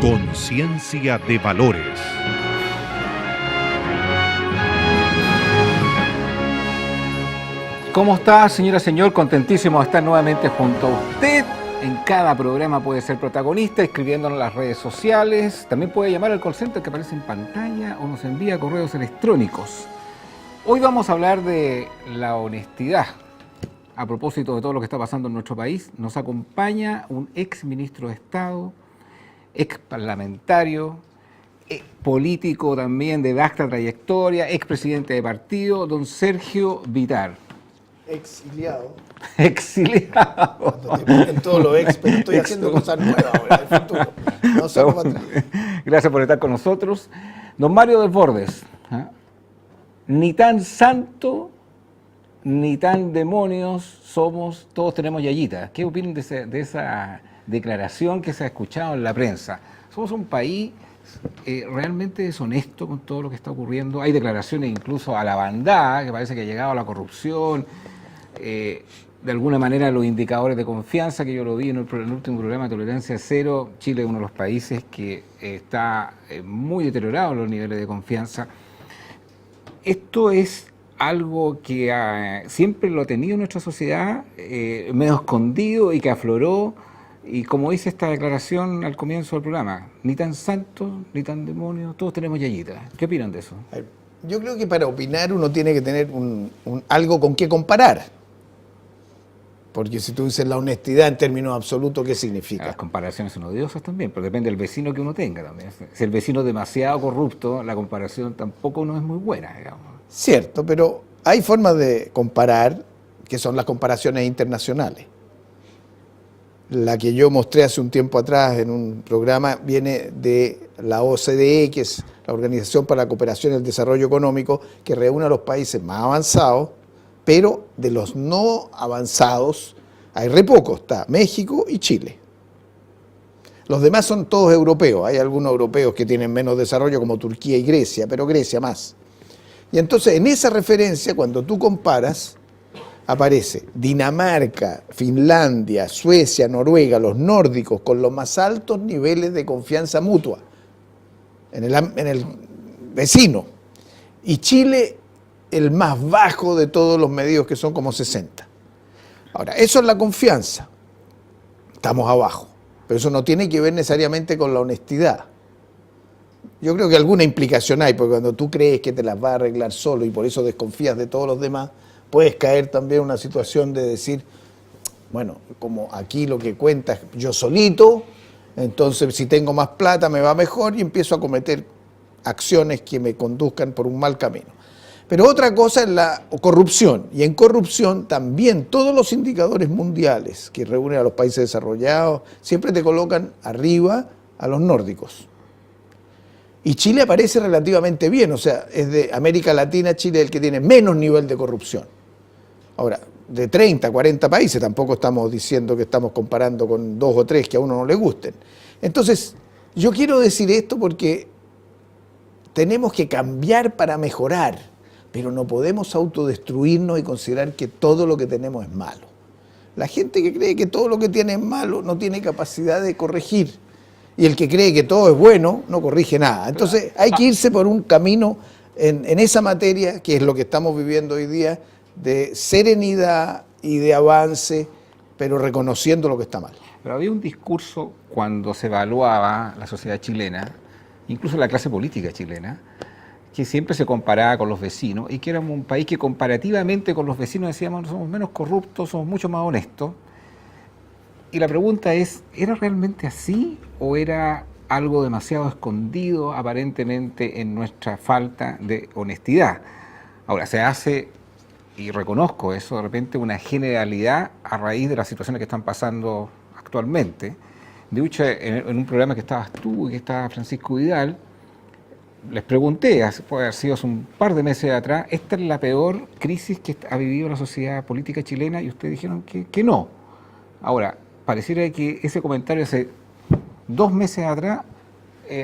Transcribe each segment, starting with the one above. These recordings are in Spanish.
Conciencia de valores. ¿Cómo está, señora, señor? Contentísimo de estar nuevamente junto a usted. En cada programa puede ser protagonista, escribiéndonos en las redes sociales. También puede llamar al call center que aparece en pantalla o nos envía correos electrónicos. Hoy vamos a hablar de la honestidad. A propósito de todo lo que está pasando en nuestro país, nos acompaña un ex ministro de Estado, ex parlamentario, político también de vasta trayectoria, ex presidente de partido, don Sergio Vittar. Exiliado. Exiliado. En todo lo ex, pero estoy haciendo cosas nuevas ahora, en el futuro. No sé cómo atrás. Gracias por estar con nosotros. Don Mario Desbordes, ni tan santo, ni tan demonios somos, todos tenemos yayitas. ¿Qué opinan de esa declaración que se ha escuchado en la prensa? Somos un país realmente deshonesto con todo lo que está ocurriendo. Hay declaraciones incluso a la bandada, que parece que ha llegado a la corrupción. De alguna manera los indicadores de confianza, que yo lo vi en el último programa de Tolerancia Cero, Chile es uno de los países que está muy deteriorado en los niveles de confianza. Esto es algo que siempre lo ha tenido nuestra sociedad, medio escondido y que afloró. Y como dice esta declaración al comienzo del programa, ni tan santos, ni tan demonios, todos tenemos yayitas. ¿Qué opinan de eso? Yo creo que para opinar uno tiene que tener algo con qué comparar. Porque si tú dices la honestidad en términos absolutos, ¿qué significa? Las comparaciones son odiosas también, pero depende del vecino que uno tenga también. Si el vecino es demasiado corrupto, la comparación tampoco no es muy buena, digamos. Cierto, pero hay formas de comparar que son las comparaciones internacionales. La que yo mostré hace un tiempo atrás en un programa viene de la OCDE, que es la Organización para la Cooperación y el Desarrollo Económico, que reúne a los países más avanzados, pero de los no avanzados hay re pocos, está México y Chile. Los demás son todos europeos, hay algunos europeos que tienen menos desarrollo como Turquía y Grecia, pero Grecia más. Y entonces en esa referencia, cuando tú comparas, aparece Dinamarca, Finlandia, Suecia, Noruega, los nórdicos con los más altos niveles de confianza mutua en el vecino. Y Chile, el más bajo de todos los medios, que son como 60. Ahora, eso es la confianza. Estamos abajo. Pero eso no tiene que ver necesariamente con la honestidad. Yo creo que alguna implicación hay, porque cuando tú crees que te las va a arreglar solo y por eso desconfías de todos los demás, puedes caer también en una situación de decir, bueno, como aquí lo que cuenta es yo solito, entonces si tengo más plata me va mejor y empiezo a cometer acciones que me conduzcan por un mal camino. Pero otra cosa es la corrupción, y en corrupción también todos los indicadores mundiales que reúnen a los países desarrollados siempre te colocan arriba a los nórdicos. Y Chile aparece relativamente bien, o sea, es de América Latina, Chile es el que tiene menos nivel de corrupción. Ahora, de 30, 40 países, tampoco estamos diciendo que estamos comparando con 2 o 3 que a uno no le gusten. Entonces, yo quiero decir esto porque tenemos que cambiar para mejorar, pero no podemos autodestruirnos y considerar que todo lo que tenemos es malo. La gente que cree que todo lo que tiene es malo no tiene capacidad de corregir. Y el que cree que todo es bueno no corrige nada. Entonces hay que irse por un camino en esa materia, que es lo que estamos viviendo hoy día, de serenidad y de avance, pero reconociendo lo que está mal. Pero había un discurso cuando se evaluaba la sociedad chilena, incluso la clase política chilena, que siempre se comparaba con los vecinos y que éramos un país que comparativamente con los vecinos decíamos somos menos corruptos, somos mucho más honestos. Y la pregunta es, ¿era realmente así o era algo demasiado escondido aparentemente en nuestra falta de honestidad? Ahora, se hace, y reconozco eso, de repente una generalidad a raíz de las situaciones que están pasando actualmente. De hecho, en un programa que estabas tú y que estaba Francisco Vidal, les pregunté, puede haber sido hace un par de meses atrás, ¿esta es la peor crisis que ha vivido la sociedad política chilena? Y ustedes dijeron que no. Ahora, pareciera que ese comentario hace 2 meses atrás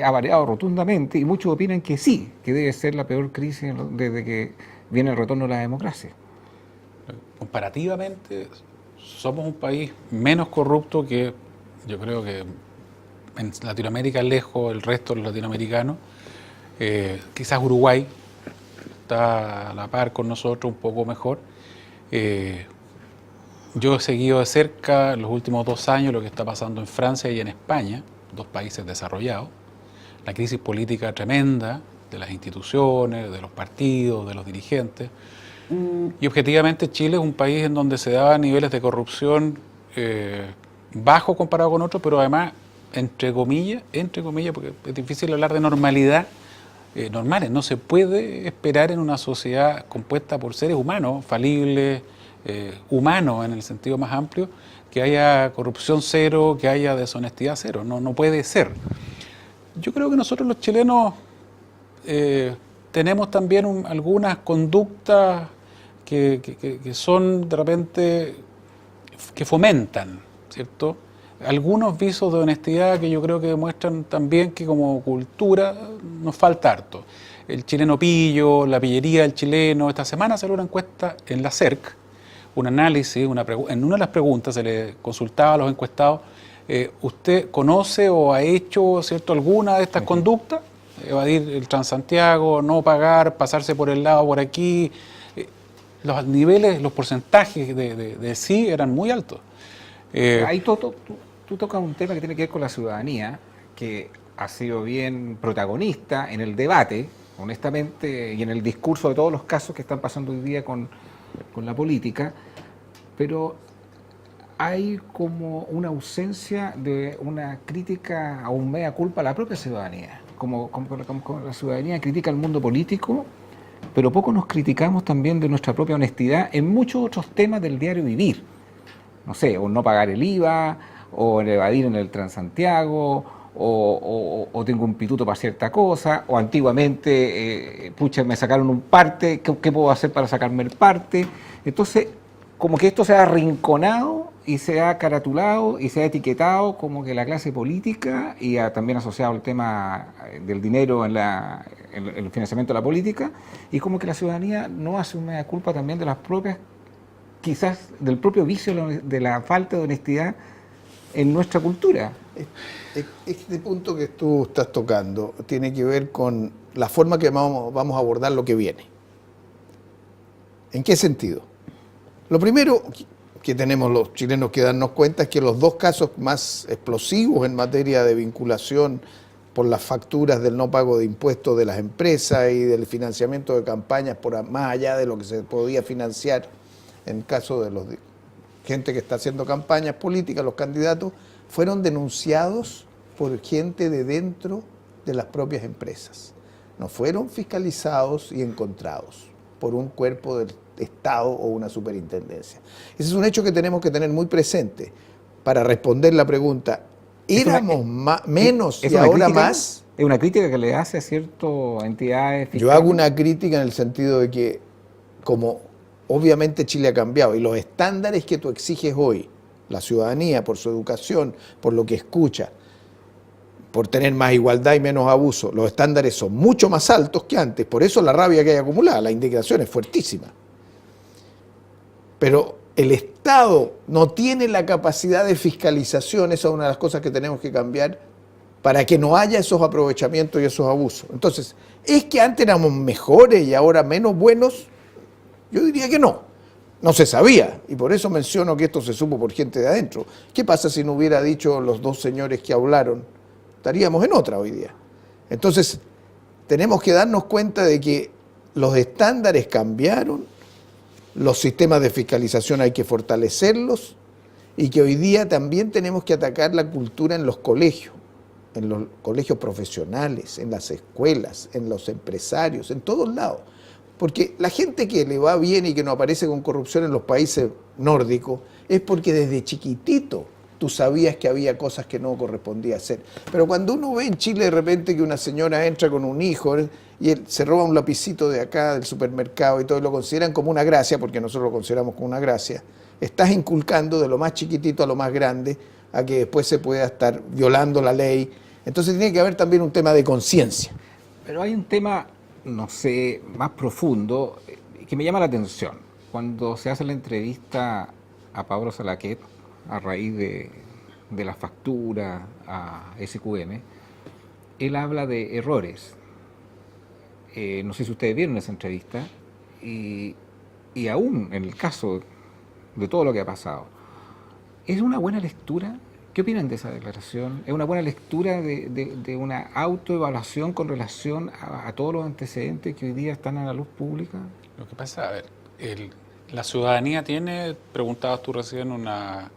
ha variado rotundamente y muchos opinan que sí, que debe ser la peor crisis desde que viene el retorno a la democracia. Comparativamente, somos un país menos corrupto que, yo creo que en Latinoamérica, lejos el resto de los latinoamericanos. Quizás Uruguay está a la par con nosotros, un poco mejor. Yo he seguido de cerca en los últimos 2 años lo que está pasando en Francia y en España, 2 países desarrollados. La crisis política tremenda de las instituciones, de los partidos, de los dirigentes. Y objetivamente Chile es un país en donde se daban niveles de corrupción bajos comparado con otros, pero además, entre comillas, porque es difícil hablar de normalidad, normales. No se puede esperar en una sociedad compuesta por seres humanos, falibles, humanos en el sentido más amplio, que haya corrupción cero, que haya deshonestidad cero. No puede ser. Yo creo que nosotros los chilenos tenemos también algunas conductas que son de repente, que fomentan, ¿cierto?, algunos visos de honestidad que yo creo que demuestran también que como cultura nos falta harto. El chileno pillo, la pillería del chileno. Esta semana salió una encuesta en la CERC, un análisis, en una de las preguntas se le consultaba a los encuestados, ¿usted conoce o ha hecho, ¿cierto?, alguna de estas conductas? Evadir el Transantiago, no pagar, pasarse por el lado por aquí. Los niveles, los porcentajes de sí eran muy altos. Ahí tú tocas un tema que tiene que ver con la ciudadanía, que ha sido bien protagonista en el debate, honestamente, y en el discurso de todos los casos que están pasando hoy día con la política, pero hay como una ausencia de una crítica o un mea culpa a la propia ciudadanía. Como la ciudadanía critica al mundo político, pero poco nos criticamos también de nuestra propia honestidad en muchos otros temas del diario vivir. No sé, o no pagar el IVA, o evadir en el Transantiago, o tengo un pituto para cierta cosa, o antiguamente, pucha, me sacaron un parte, ¿qué puedo hacer para sacarme el parte? Entonces, como que esto se ha arrinconado y se ha caratulado y se ha etiquetado como que la clase política, y también asociado al tema del dinero en el financiamiento de la política, y como que la ciudadanía no hace una culpa también de las propias, quizás del propio vicio de la falta de honestidad en nuestra cultura. Este punto que tú estás tocando tiene que ver con la forma que vamos a abordar lo que viene. ¿En qué sentido? Lo primero que tenemos los chilenos que darnos cuenta es que los 2 casos más explosivos en materia de vinculación por las facturas del no pago de impuestos de las empresas y del financiamiento de campañas más allá de lo que se podía financiar en caso de gente que está haciendo campañas políticas, los candidatos, fueron denunciados por gente de dentro de las propias empresas. No fueron fiscalizados y encontrados por un cuerpo del Estado o una superintendencia. Ese es un hecho que tenemos que tener muy presente para responder la pregunta, ¿éramos menos y ahora más? ¿Es una crítica que le hace a ciertas entidades fiscales? Yo hago una crítica en el sentido de que, como obviamente Chile ha cambiado y los estándares que tú exiges hoy, la ciudadanía por su educación, por lo que escucha, por tener más igualdad y menos abuso, los estándares son mucho más altos que antes, por eso la rabia que hay acumulada, la indignación es fuertísima. Pero el Estado no tiene la capacidad de fiscalización, esa es una de las cosas que tenemos que cambiar para que no haya esos aprovechamientos y esos abusos. Entonces, ¿es que antes éramos mejores y ahora menos buenos? Yo diría que no. No se sabía, y por eso menciono que esto se supo por gente de adentro. ¿Qué pasa si no hubiera dicho los 2 señores que hablaron? Estaríamos en otra hoy día. Entonces, tenemos que darnos cuenta de que los estándares cambiaron, los sistemas de fiscalización hay que fortalecerlos, y que hoy día también tenemos que atacar la cultura en los colegios profesionales, en las escuelas, en los empresarios, en todos lados. Porque la gente que le va bien y que no aparece con corrupción en los países nórdicos es porque desde chiquitito tú sabías que había cosas que no correspondía hacer. Pero cuando uno ve en Chile de repente que una señora entra con un hijo y él se roba un lapicito de acá del supermercado y todo, y lo consideran como una gracia, porque nosotros lo consideramos como una gracia, estás inculcando de lo más chiquitito a lo más grande a que después se pueda estar violando la ley. Entonces tiene que haber también un tema de conciencia. Pero hay un tema, no sé, más profundo que me llama la atención. Cuando se hace la entrevista a Pablo Salaquet a raíz de la factura a SQM, él habla de errores. No sé si ustedes vieron esa entrevista, y aún en el caso de todo lo que ha pasado, ¿es una buena lectura? ¿Qué opinan de esa declaración? ¿Es una buena lectura de una autoevaluación con relación a todos los antecedentes que hoy día están a la luz pública? Lo que pasa, a ver, la ciudadanía tiene, preguntabas tú recién, nos ha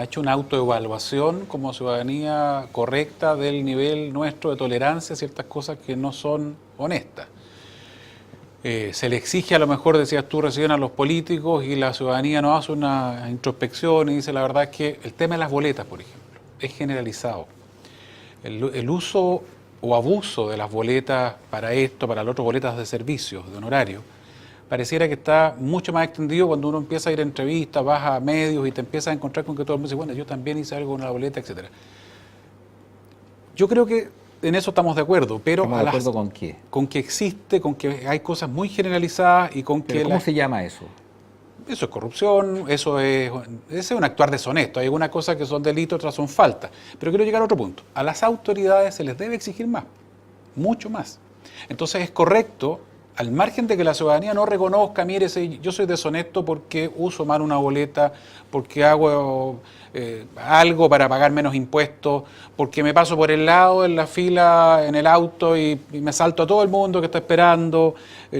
hecho una autoevaluación como ciudadanía correcta del nivel nuestro de tolerancia a ciertas cosas que no son honestas. Se le exige a lo mejor, decías tú recién, a los políticos, y la ciudadanía no hace una introspección y dice la verdad es que el tema de las boletas, por ejemplo, es generalizado. El uso o abuso de las boletas para esto, para las otras boletas de servicios, de honorario, pareciera que está mucho más extendido cuando uno empieza a ir a entrevistas, vas a medios y te empiezas a encontrar con que todo el mundo dice, bueno, yo también hice algo con la boleta, etc. Yo creo que en eso estamos de acuerdo, pero ¿Estamos de acuerdo con qué? Con que existe, con que hay cosas muy generalizadas y con ¿Pero que... cómo se llama eso? Eso es corrupción, ese es un actuar deshonesto. Hay algunas cosas que son delitos, otras son faltas. Pero quiero llegar a otro punto. A las autoridades se les debe exigir más, mucho más. Entonces es correcto, al margen de que la ciudadanía no reconozca, mire, yo soy deshonesto porque uso mal una boleta, porque hago algo para pagar menos impuestos, porque me paso por el lado en la fila, en el auto y me salto a todo el mundo que está esperando,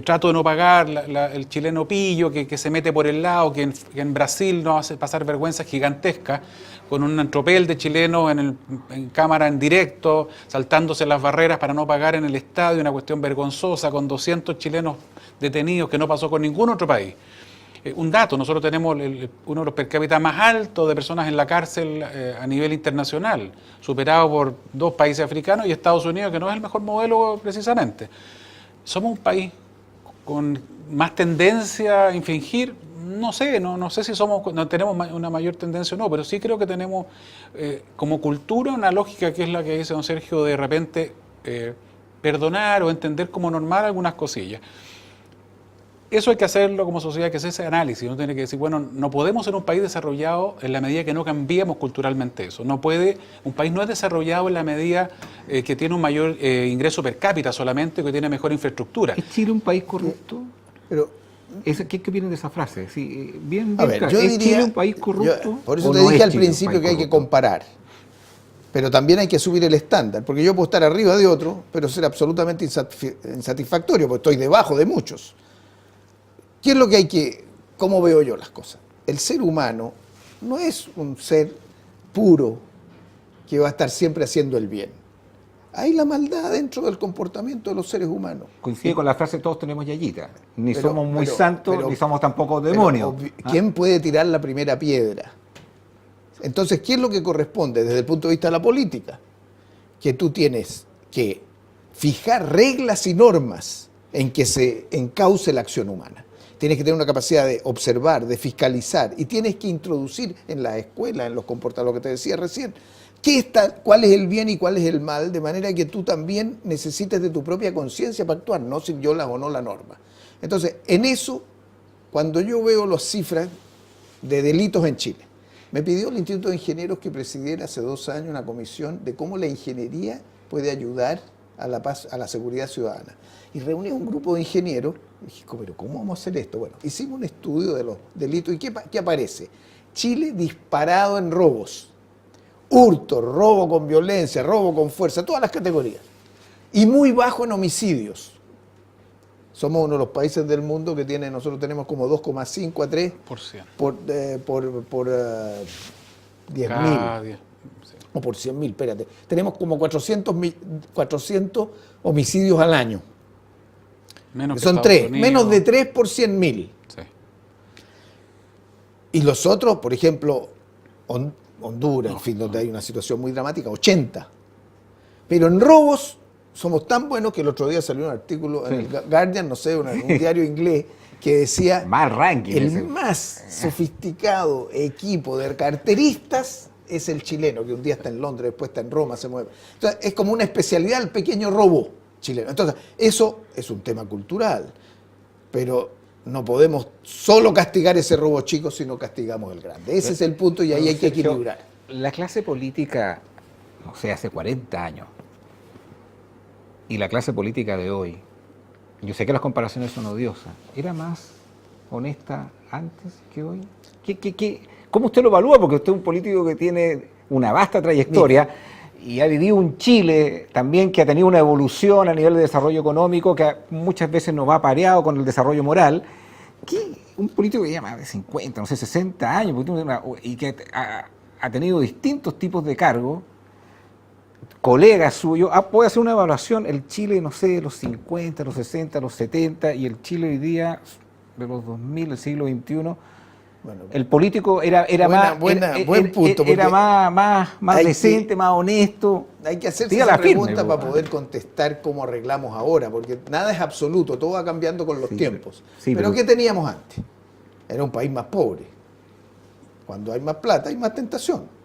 trato de no pagar, el chileno pillo que se mete por el lado, que en Brasil nos hace pasar vergüenzas gigantescas, con un tropel de chilenos en cámara en directo, saltándose las barreras para no pagar en el estadio, una cuestión vergonzosa, con 200 chilenos detenidos que no pasó con ningún otro país. Un dato, nosotros tenemos uno de los per cápita más altos de personas en la cárcel a nivel internacional, superado por 2 países africanos y Estados Unidos, que no es el mejor modelo precisamente. Somos un país con más tendencia a infringir. No sé si no tenemos una mayor tendencia o no, pero sí creo que tenemos como cultura una lógica que es la que dice don Sergio, de repente perdonar o entender como normal algunas cosillas. Eso hay que hacerlo como sociedad, que es ese análisis. Uno tiene que decir, bueno, no podemos ser un país desarrollado en la medida que no cambiemos culturalmente eso. Un país no es desarrollado en la medida que tiene un mayor ingreso per cápita solamente, que tiene mejor infraestructura. ¿Es Chile un país corrupto? Pero ¿Qué opinan de esa frase? Sí, bien a ver, claro. yo ¿Es diría, Chile un país corrupto? por eso ¿o te no dije es al Chile un principio país que hay que corrupto? comparar. Pero también hay que subir el estándar, porque yo puedo estar arriba de otro, pero ser absolutamente insatisfactorio, porque estoy debajo de muchos. ¿Qué es lo que hay que, cómo veo yo las cosas? El ser humano no es un ser puro que va a estar siempre haciendo el bien. Hay la maldad dentro del comportamiento de los seres humanos. Coincide con la frase todos tenemos yayita. Ni Pero- somos muy pero- santos, pero- ni somos tampoco Pero, demonios. ¿quién puede tirar la primera piedra? Entonces, ¿qué es lo que corresponde desde el punto de vista de la política? Que tú tienes que fijar reglas y normas en que se encauce la acción humana. Tienes que tener una capacidad de observar, de fiscalizar, y tienes que introducir en las escuelas, en los comportamientos, lo que te decía recién, cuál es el bien y cuál es el mal, de manera que tú también necesites de tu propia conciencia para actuar, no si violas o no la norma. Entonces, en eso, cuando yo veo las cifras de delitos en Chile, me pidió el Instituto de Ingenieros que presidiera hace 2 años una comisión de cómo la ingeniería puede ayudar a la paz, a la seguridad ciudadana. Y reuní a un grupo de ingenieros y dije, pero ¿cómo vamos a hacer esto? Bueno, hicimos un estudio de los delitos y ¿qué aparece? Chile disparado en robos, hurto, robo con violencia, robo con fuerza, todas las categorías. Y muy bajo en homicidios. Somos uno de los países del mundo que nosotros tenemos como 2,5 a 3 por 10.000. O por 100.000, espérate. Tenemos como 400 homicidios al año. Son 3, menos de 3 por 100.000. Sí. Y los otros, por ejemplo, Honduras, en fin, donde hay una situación muy dramática, 80. Pero en robos somos tan buenos que el otro día salió un artículo en el Guardian, no sé, un diario inglés, que decía más ranking el más sofisticado equipo de carteristas es el chileno, que un día está en Londres, después está en Roma, se mueve. Entonces, es como una especialidad el pequeño robo chileno. Entonces, eso es un tema cultural, pero no podemos solo castigar ese robo chico si no castigamos el grande. Ese es el punto y ahí hay que equilibrar. La clase política, no sé, hace 40 años, y la clase política de hoy, yo sé que las comparaciones son odiosas, ¿era más honesta antes que hoy? ¿Cómo usted lo evalúa? Porque usted es un político que tiene una vasta trayectoria y ha vivido un Chile también que ha tenido una evolución a nivel de desarrollo económico que muchas veces no va pareado con el desarrollo moral. Un político que lleva más de 50, no sé, 60 años y que ha tenido distintos tipos de cargos, colegas suyos, puede hacer una evaluación, el Chile, no sé, de los 50, los 60, los 70 y el Chile hoy día de los 2000, el siglo XXI. Bueno, el político era buen punto, más decente, más honesto. Hay que hacerse esa pregunta para poder contestar cómo arreglamos ahora, porque nada es absoluto, todo va cambiando con los tiempos. Pero ¿qué teníamos antes? Era un país más pobre. Cuando hay más plata, hay más tentación.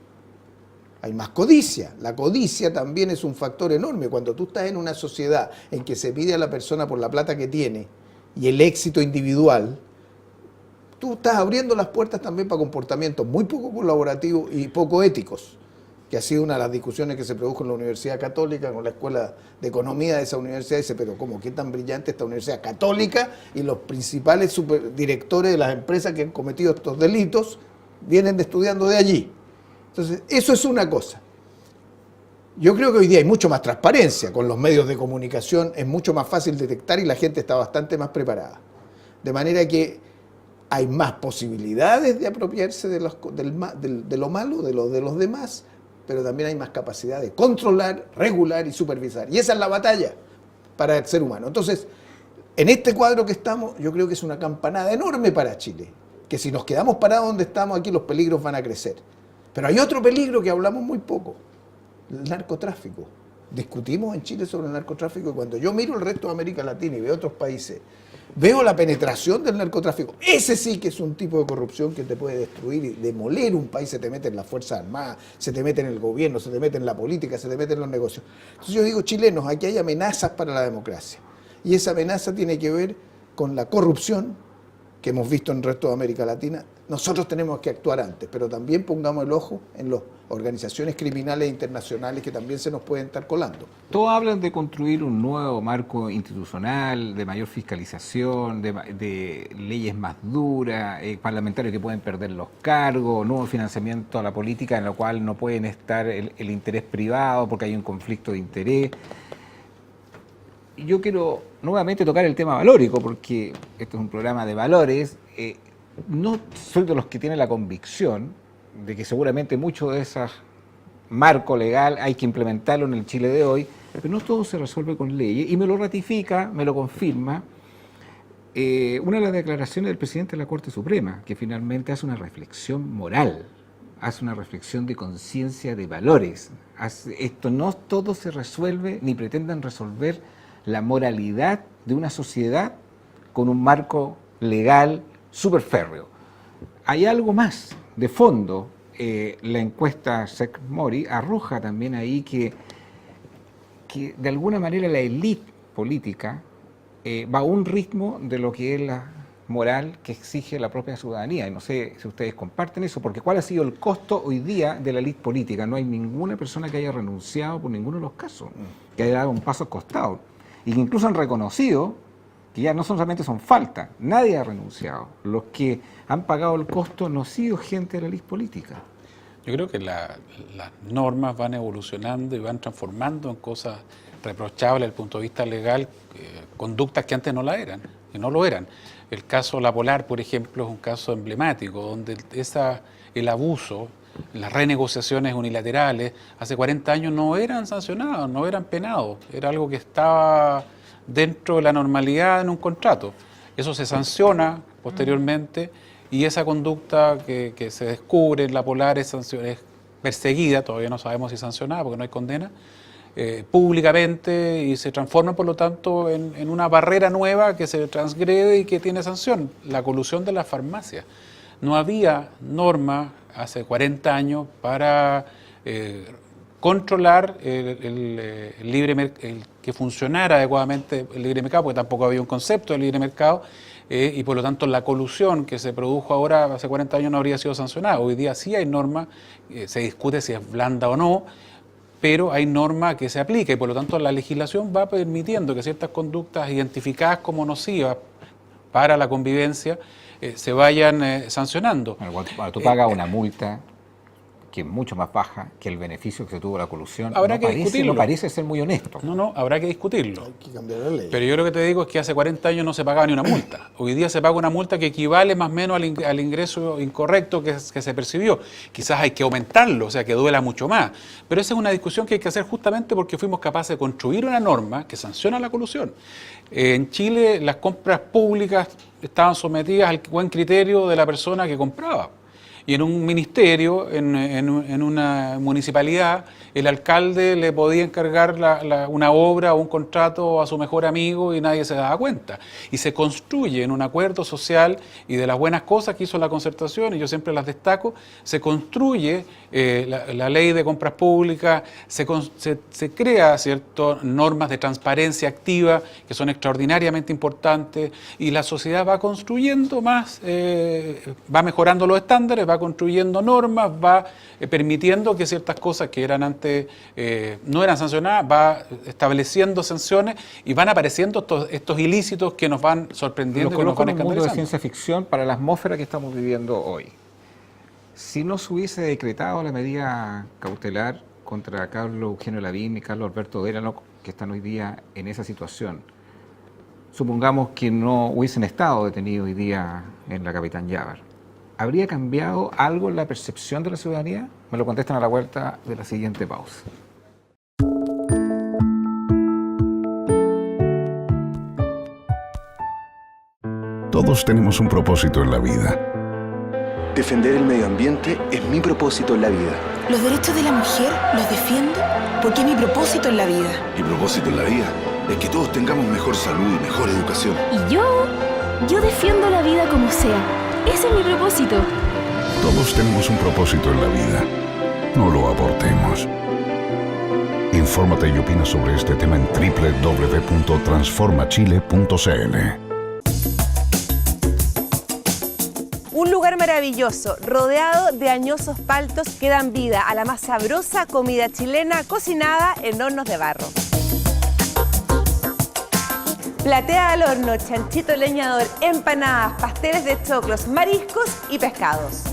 Hay más codicia. La codicia también es un factor enorme. Cuando tú estás en una sociedad en que se pide a la persona por la plata que tiene y el éxito individual, tú estás abriendo las puertas también para comportamientos muy poco colaborativos y poco éticos, que ha sido una de las discusiones que se produjo en la Universidad Católica, con la Escuela de Economía de esa universidad. Dice, pero ¿cómo? ¿Qué tan brillante esta universidad católica? Y los principales directores de las empresas que han cometido estos delitos vienen estudiando de allí. Entonces, eso es una cosa. Yo creo que hoy día hay mucho más transparencia con los medios de comunicación, es mucho más fácil detectar y la gente está bastante más preparada. De manera que hay más posibilidades de apropiarse de lo malo, de los demás, pero también hay más capacidad de controlar, regular y supervisar. Y esa es la batalla para el ser humano. Entonces, en este cuadro que estamos, yo creo que es una campanada enorme para Chile, que si nos quedamos parados donde estamos aquí, los peligros van a crecer. Pero hay otro peligro que hablamos muy poco, el narcotráfico. Discutimos en Chile sobre el narcotráfico y cuando yo miro el resto de América Latina y veo otros países, veo la penetración del narcotráfico. Ese sí que es un tipo de corrupción que te puede destruir y demoler un país. Se te mete en las Fuerzas Armadas, se te mete en el gobierno, se te mete en la política, se te mete en los negocios. Entonces yo digo, chilenos, aquí hay amenazas para la democracia. Y esa amenaza tiene que ver con la corrupción que hemos visto en el resto de América Latina. Nosotros tenemos que actuar antes, pero también pongamos el ojo en las organizaciones criminales internacionales que también se nos pueden estar colando. Todos hablan de construir un nuevo marco institucional, de mayor fiscalización, de leyes más duras, parlamentarios que pueden perder los cargos, nuevo financiamiento a la política en lo cual no pueden estar el interés privado porque hay un conflicto de interés. Yo quiero nuevamente tocar el tema valórico porque esto es un programa de valores. No soy de los que tienen la convicción de que seguramente mucho de ese marco legal hay que implementarlo en el Chile de hoy, pero no todo se resuelve con leyes y me lo ratifica, me lo confirma una de las declaraciones del presidente de la Corte Suprema, que finalmente hace una reflexión moral, hace una reflexión de conciencia de valores. Esto no todo se resuelve ni pretendan resolver la moralidad de una sociedad con un marco legal súper férreo. Hay algo más de fondo. La encuesta SEC-Mori arroja también ahí que de alguna manera la élite política va a un ritmo de lo que es la moral que exige la propia ciudadanía. Y no sé si ustedes comparten eso, porque ¿cuál ha sido el costo hoy día de la élite política? No hay ninguna persona que haya renunciado por ninguno de los casos, que haya dado un paso al costado. Y que incluso han reconocido que ya no solamente son faltas, nadie ha renunciado. Los que han pagado el costo no han sido gente de la élite política. Yo creo que las normas van evolucionando y van transformando en cosas reprochables desde el punto de vista legal, conductas que antes no la eran, que no lo eran. El caso La Polar, por ejemplo, es un caso emblemático, donde el abuso, las renegociaciones unilaterales, hace 40 años no eran sancionados, no eran penados, era algo que estaba dentro de la normalidad en un contrato. Eso se sanciona posteriormente y esa conducta que se descubre en La Polar es perseguida, todavía no sabemos si sancionada porque no hay condena, públicamente, y se transforma por lo tanto en una barrera nueva que se transgrede y que tiene sanción, la colusión de las farmacias. No había norma hace 40 años para controlar que funcionara adecuadamente el libre mercado, porque tampoco había un concepto de libre mercado, y por lo tanto la colusión que se produjo ahora hace 40 años no habría sido sancionada. Hoy día sí hay norma, se discute si es blanda o no, pero hay norma que se aplica y por lo tanto la legislación va permitiendo que ciertas conductas identificadas como nocivas para la convivencia se vayan sancionando. Bueno, cuando tú pagas una multa que es mucho más baja que el beneficio que se tuvo la colusión, habrá que discutirlo. No parece ser muy honesto. No, habrá que discutirlo. Hay que cambiar la ley. Pero yo lo que te digo es que hace 40 años no se pagaba ni una multa. Hoy día se paga una multa que equivale más o menos al ingreso incorrecto que se percibió. Quizás hay que aumentarlo, o sea, que duela mucho más. Pero esa es una discusión que hay que hacer justamente porque fuimos capaces de construir una norma que sanciona la colusión. En Chile las compras públicas estaban sometidas al buen criterio de la persona que compraba. Y en un ministerio, en una municipalidad, el alcalde le podía encargar una obra o un contrato a su mejor amigo y nadie se daba cuenta. Y se construye en un acuerdo social y de las buenas cosas que hizo la concertación, y yo siempre las destaco, se construye la ley de compras públicas, se crea ciertas normas de transparencia activa que son extraordinariamente importantes, y la sociedad va construyendo más, va mejorando los estándares, va construyendo normas, va permitiendo que ciertas cosas que eran antes no eran sancionadas, va estableciendo sanciones y van apareciendo estos ilícitos que nos van sorprendiendo, que nos van escandalizando. Un mundo de ciencia ficción para la atmósfera que estamos viviendo hoy. Si no se hubiese decretado la medida cautelar contra Carlos Eugenio Lavín y Carlos Alberto Delano, que están hoy día en esa situación, supongamos que no hubiesen estado detenidos hoy día en la Capitán Llávar, ¿habría cambiado algo en la percepción de la ciudadanía? Me lo contestan a la vuelta de la siguiente pausa. Todos tenemos un propósito en la vida. Defender el medio ambiente es mi propósito en la vida. Los derechos de la mujer los defiendo porque es mi propósito en la vida. Mi propósito en la vida es que todos tengamos mejor salud y mejor educación. Y yo defiendo la vida como sea. Ese es mi propósito. Todos tenemos un propósito en la vida. No lo abortemos. Infórmate y opina sobre este tema en www.transformachile.cl. Un lugar maravilloso, rodeado de añosos paltos que dan vida a la más sabrosa comida chilena cocinada en hornos de barro. Platea al horno, chanchito leñador, empanadas, pasteles de choclos, mariscos y pescados.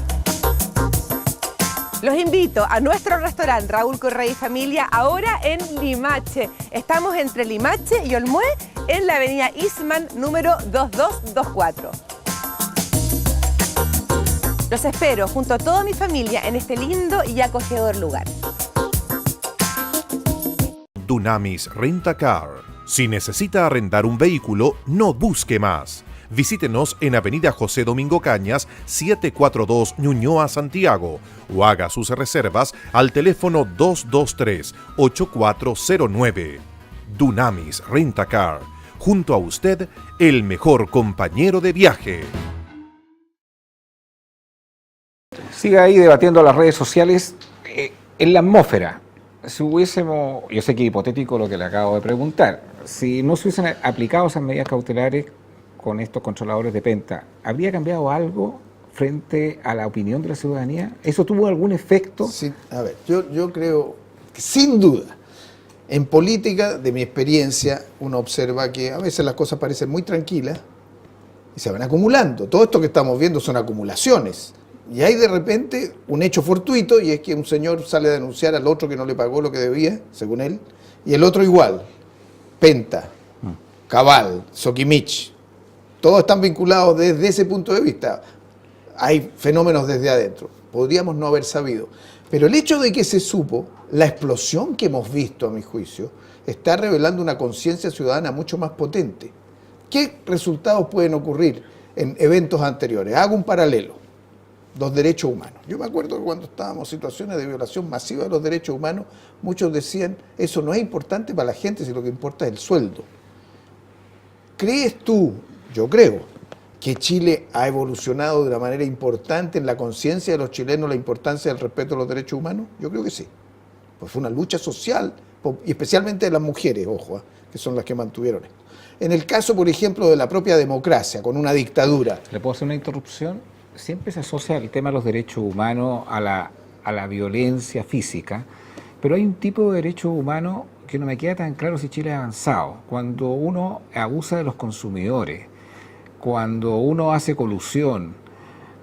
Los invito a nuestro restaurante Raúl Correa y Familia, ahora en Limache. Estamos entre Limache y Olmué, en la avenida Eastman, número 2224. Los espero junto a toda mi familia en este lindo y acogedor lugar. Dunamis Rent-A-Car. Si necesita arrendar un vehículo, no busque más. Visítenos en Avenida José Domingo Cañas, 742 Ñuñoa, Santiago, o haga sus reservas al teléfono 223-8409. Dunamis Rent-A-Car. Junto a usted, el mejor compañero de viaje. Siga ahí debatiendo las redes sociales en la atmósfera. Si hubiésemos, yo sé que es hipotético lo que le acabo de preguntar, si no se hubiesen aplicado esas medidas cautelares con estos controladores de Penta, ¿habría cambiado algo frente a la opinión de la ciudadanía? ¿Eso tuvo algún efecto? Sí, a ver, yo creo que sin duda, en política, de mi experiencia, uno observa que a veces las cosas parecen muy tranquilas y se van acumulando. Todo esto que estamos viendo son acumulaciones. Y hay de repente un hecho fortuito, y es que un señor sale a denunciar al otro que no le pagó lo que debía, según él, y el otro igual. Penta, Cabal, Soquimich, todos están vinculados desde ese punto de vista. Hay fenómenos desde adentro. Podríamos no haber sabido. Pero el hecho de que se supo, la explosión que hemos visto, a mi juicio, está revelando una conciencia ciudadana mucho más potente. ¿Qué resultados pueden ocurrir en eventos anteriores? Hago un paralelo. los derechos humanos. Yo me acuerdo que cuando estábamos en situaciones de violación masiva de los derechos humanos, muchos decían, eso no es importante para la gente, si lo que importa es el sueldo. ¿Crees tú, yo creo, que Chile ha evolucionado de una manera importante en la conciencia de los chilenos la importancia del respeto a los derechos humanos? Yo creo que sí. Pues fue una lucha social, y especialmente de las mujeres, ojo, que son las que mantuvieron esto. En el caso, por ejemplo, de la propia democracia, con una dictadura. ¿Le puedo hacer una interrupción? Siempre se asocia el tema de los derechos humanos a la violencia física, pero hay un tipo de derechos humanos que no me queda tan claro si Chile ha avanzado. Cuando uno abusa de los consumidores, cuando uno hace colusión,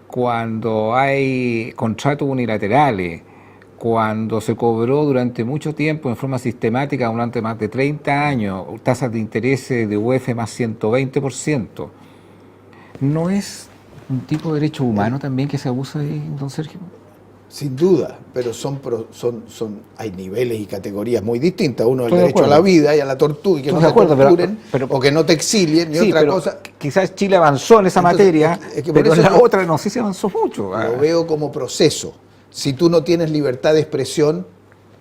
cuando hay contratos unilaterales, cuando se cobró durante mucho tiempo en forma sistemática, durante más de 30 años, tasas de interés de UF más 120%, ¿no es un tipo de derecho humano también que se abusa ahí, don Sergio? Sin duda, pero hay niveles y categorías muy distintas. Uno es el derecho a la vida y a la tortura, y que no te torturen, o que no te exilien, y sí, otra cosa. Quizás Chile avanzó en esa materia, pero en la otra no sé si avanzó mucho. Lo veo como proceso. Si tú no tienes libertad de expresión,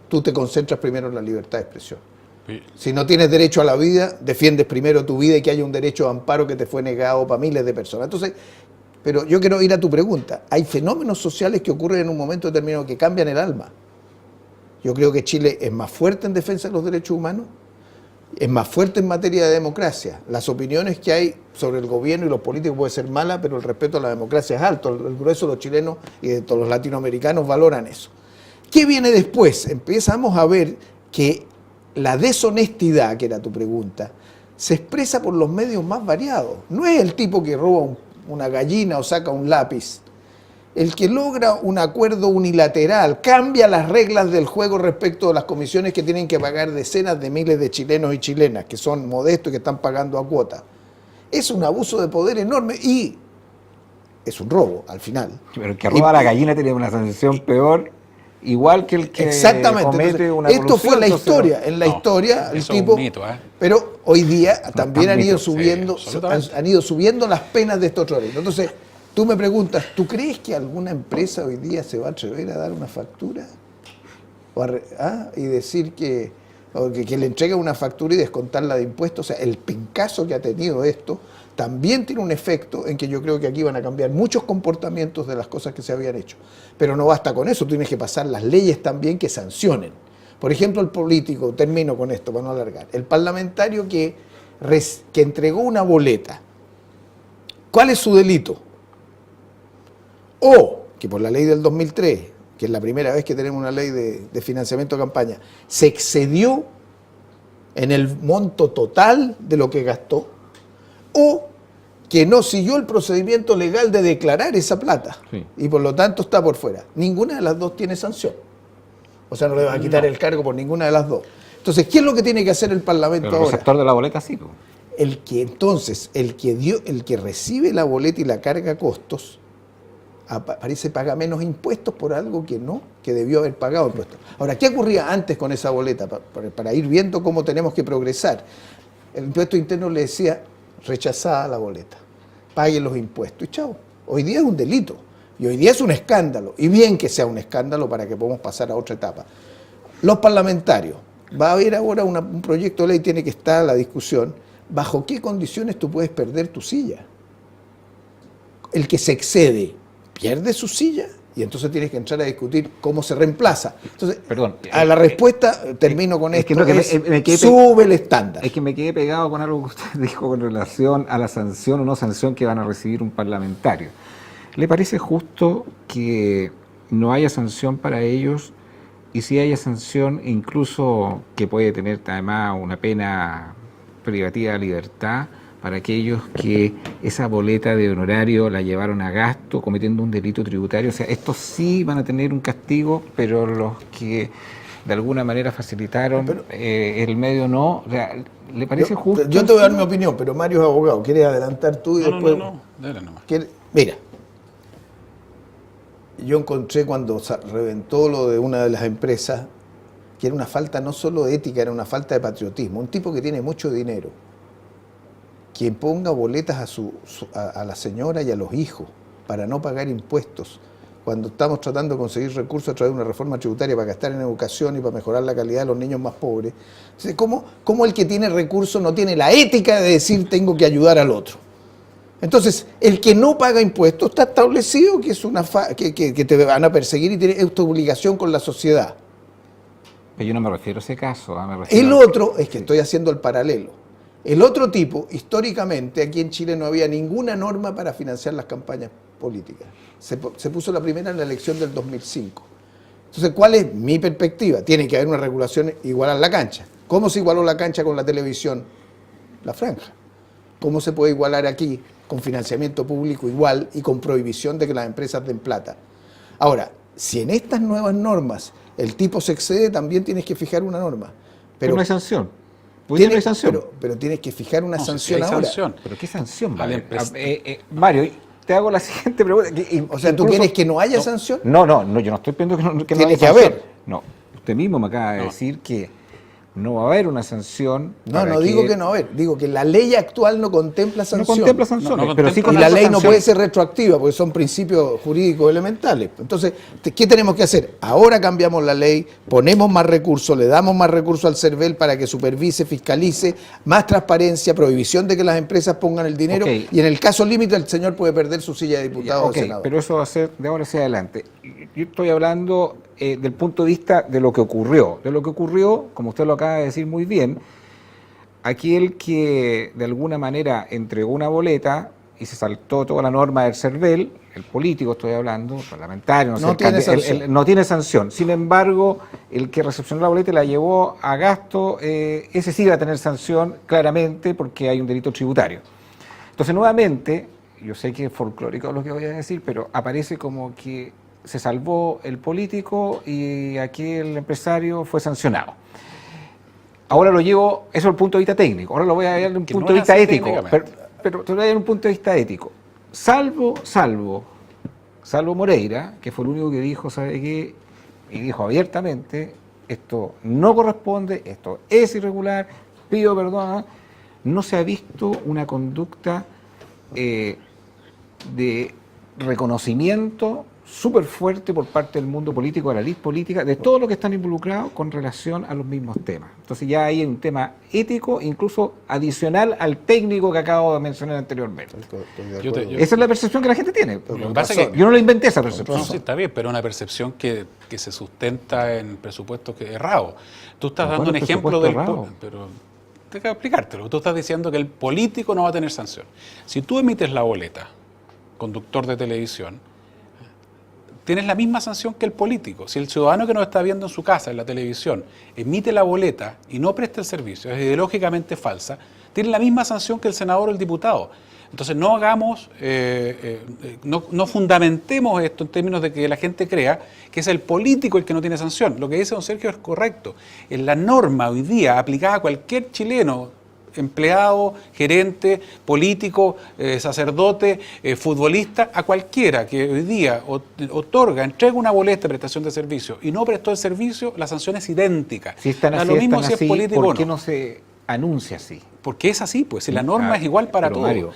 tú te concentras primero en la libertad de expresión. Sí. Si no tienes derecho a la vida, defiendes primero tu vida y que haya un derecho de amparo que te fue negado para miles de personas. Entonces, pero yo quiero ir a tu pregunta. Hay fenómenos sociales que ocurren en un momento determinado que cambian el alma. Yo creo que Chile es más fuerte en defensa de los derechos humanos, es más fuerte en materia de democracia. Las opiniones que hay sobre el gobierno y los políticos pueden ser malas, pero el respeto a la democracia es alto. El grueso de los chilenos y de todos los latinoamericanos valoran eso. ¿Qué viene después? Empezamos a ver que la deshonestidad, que era tu pregunta, se expresa por los medios más variados. No es el tipo que roba una gallina o saca un lápiz. El que logra un acuerdo unilateral, cambia las reglas del juego respecto a las comisiones que tienen que pagar decenas de miles de chilenos y chilenas, que son modestos y que están pagando a cuota. Es un abuso de poder enorme y es un robo al final. Pero el que roba la gallina tiene una sanción peor, igual que el que comete una esto fue la historia. En la historia, el tipo. Es un mito, pero hoy día también han ido subiendo, han ido subiendo las penas de estos otros delitos. Entonces, tú me preguntas, ¿tú crees que alguna empresa hoy día se va a atrever a dar una factura? Y decir que le entrega una factura y descontarla de impuestos. O sea, el pencazo que ha tenido esto también tiene un efecto en que yo creo que aquí van a cambiar muchos comportamientos de las cosas que se habían hecho. Pero no basta con eso, tienes que pasar las leyes también que sancionen. Por ejemplo, el político, termino con esto para no alargar, el parlamentario que entregó una boleta, ¿cuál es su delito? O que por la ley del 2003, que es la primera vez que tenemos una ley de financiamiento de campaña, se excedió en el monto total de lo que gastó, o que no siguió el procedimiento legal de declarar esa plata, sí, y por lo tanto está por fuera. Ninguna de las dos tiene sanción. O sea, no le van a quitar el cargo por ninguna de las dos. Entonces, ¿qué es lo que tiene que hacer el Parlamento ahora? El receptor de la boleta sí. El que recibe la boleta y la carga a costos, parece paga menos impuestos por algo que debió haber pagado impuestos. Ahora, ¿qué ocurría antes con esa boleta? Para ir viendo cómo tenemos que progresar. El impuesto interno le decía, rechazada la boleta, pague los impuestos y chao. Hoy día es un delito y hoy día es un escándalo, y bien que sea un escándalo para que podamos pasar a otra etapa. Los parlamentarios, va a haber ahora un proyecto de ley, tiene que estar a la discusión, bajo qué condiciones tú puedes perder tu silla. El que se excede pierde su silla y entonces tienes que entrar a discutir cómo se reemplaza. Entonces, a la respuesta, termino con esto, sube el estándar. Es que me quedé pegado con algo que usted dijo con relación a la sanción o no sanción que van a recibir un parlamentario. ¿Le parece justo que no haya sanción para ellos y si haya sanción incluso que puede tener además una pena privativa de libertad para aquellos que esa boleta de honorario la llevaron a gasto cometiendo un delito tributario? O sea, estos sí van a tener un castigo, pero los que de alguna manera facilitaron el medio no. O sea, ¿le parece justo? Yo te voy a dar mi opinión, pero Mario es abogado. ¿Quieres adelantar tú y después? No, dale nomás. Mira, yo encontré cuando reventó lo de una de las empresas que era una falta no solo de ética, era una falta de patriotismo. Un tipo que tiene mucho dinero, quien ponga boletas a la señora y a los hijos para no pagar impuestos, cuando estamos tratando de conseguir recursos a través de una reforma tributaria para gastar en educación y para mejorar la calidad de los niños más pobres. Entonces, ¿cómo el que tiene recursos no tiene la ética de decir tengo que ayudar al otro? Entonces, el que no paga impuestos está establecido que es que te van a perseguir y es tu obligación con la sociedad. Pero yo no me refiero a ese caso. El otro, es que estoy haciendo el paralelo. El otro tipo, históricamente, aquí en Chile no había ninguna norma para financiar las campañas políticas. Se puso la primera en la elección del 2005. Entonces, ¿cuál es mi perspectiva? Tiene que haber una regulación igual a la cancha. ¿Cómo se igualó la cancha con la televisión? La franja. ¿Cómo se puede igualar aquí con financiamiento público igual y con prohibición de que las empresas den plata? Ahora, si en estas nuevas normas el tipo se excede, también tienes que fijar una norma. Pero no hay sanción. Pero tienes que fijar una sanción ahora. Sanción. ¿Pero qué sanción? Mario, te hago la siguiente pregunta. O sea, ¿tú quieres que no haya sanción? No, yo no estoy pidiendo que no Tiene haya que sanción. haber. No, usted mismo me acaba de decir que no va a haber una sanción. No digo que no va a haber. Digo que la ley actual no contempla sanción. No contempla sanciones. Pero sí y la ley no puede ser retroactiva porque son principios jurídicos elementales. Entonces, ¿qué tenemos que hacer? Ahora cambiamos la ley, ponemos más recursos, le damos más recursos al CERVEL para que supervise, fiscalice, más transparencia, prohibición de que las empresas pongan el dinero y en el caso límite el señor puede perder su silla de diputado o de senador. Pero eso va a ser de ahora hacia adelante. Yo estoy hablando del punto de vista de lo que ocurrió. De lo que ocurrió, como usted lo acaba de decir muy bien, aquel que de alguna manera entregó una boleta y se saltó toda la norma del CERVEL, el político estoy hablando, parlamentario, no tiene sanción. Sin embargo, el que recepcionó la boleta y la llevó a gasto, ese sí va a tener sanción claramente porque hay un delito tributario. Entonces, nuevamente, yo sé que es folclórico lo que voy a decir, pero aparece como que se salvó el político y aquí el empresario fue sancionado. Ahora lo llevo, eso es el punto de vista técnico, ahora lo voy a ver desde un punto de vista ético, pero te voy a ver un punto de vista ético. Salvo Moreira, que fue el único que dijo, ¿sabe qué? Y dijo abiertamente, esto no corresponde, esto es irregular, pido perdón, no se ha visto una conducta de reconocimiento súper fuerte por parte del mundo político, de la élite política, de todos los que están involucrados con relación a los mismos temas. Entonces ya hay un tema ético, incluso adicional al técnico que acabo de mencionar anteriormente. Esa es la percepción que la gente tiene. Yo no la inventé esa percepción. No, sí, está bien, pero una percepción que se sustenta en presupuestos errados. Tú estás dando un ejemplo del... Pero tengo que explicártelo. Tú estás diciendo que el político no va a tener sanción. Si tú emites la boleta, conductor de televisión, tienes la misma sanción que el político. Si el ciudadano que nos está viendo en su casa, en la televisión, emite la boleta y no presta el servicio, es ideológicamente falsa, tiene la misma sanción que el senador o el diputado. Entonces no hagamos, no fundamentemos esto en términos de que la gente crea que es el político el que no tiene sanción. Lo que dice don Sergio es correcto. En la norma hoy día aplicada a cualquier chileno, empleado, gerente, político, sacerdote, futbolista, a cualquiera que hoy día entrega una boleta de prestación de servicio y no prestó el servicio, la sanción es idéntica. Si están así, lo mismo si es político ¿por qué no se anuncia así? Porque es así, pues si la norma es igual para todos. Mario,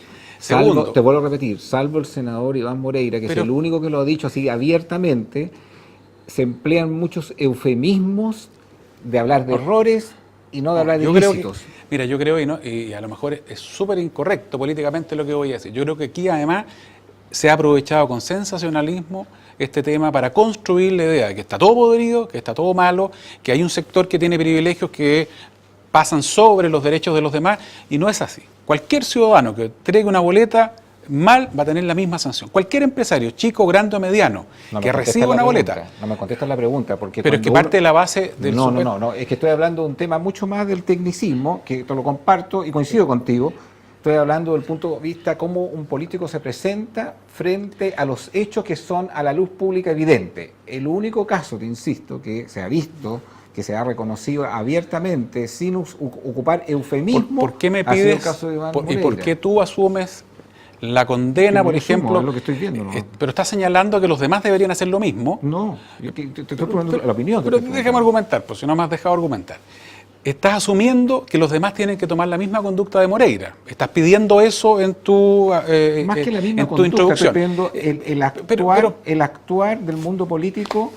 te vuelvo a repetir, salvo el senador Iván Moreira, que es el único que lo ha dicho así abiertamente, se emplean muchos eufemismos de hablar de errores y no de hablar de ilícitos. Mira, yo creo, y a lo mejor es súper incorrecto políticamente lo que voy a decir, yo creo que aquí además se ha aprovechado con sensacionalismo este tema para construir la idea de que está todo podrido, que está todo malo, que hay un sector que tiene privilegios que pasan sobre los derechos de los demás, y no es así. Cualquier ciudadano que entregue una boleta mal va a tener la misma sanción. Cualquier empresario, chico, grande o mediano, que reciba una boleta. No me contestas la pregunta. Porque pero es que parte de la base del... No, es que estoy hablando de un tema mucho más del tecnicismo, que te lo comparto y coincido contigo. Estoy hablando del punto de vista cómo un político se presenta frente a los hechos que son a la luz pública evidente. El único caso, te insisto, que se ha visto, que se ha reconocido abiertamente, sin ocupar eufemismo, ¿Por qué me pides? El caso de Iván ¿Y por qué tú asumes la condena, por ejemplo? Es lo que estoy viendo, ¿no? Pero estás señalando que los demás deberían hacer lo mismo. No, yo te estoy poniendo la opinión. Pero déjame argumentar, pues si no me has dejado argumentar. estás asumiendo que los demás tienen que tomar la misma conducta de Moreira. Estás pidiendo eso en tu Más que la misma en tu conducta, introducción. estoy pidiendo el actuar del mundo político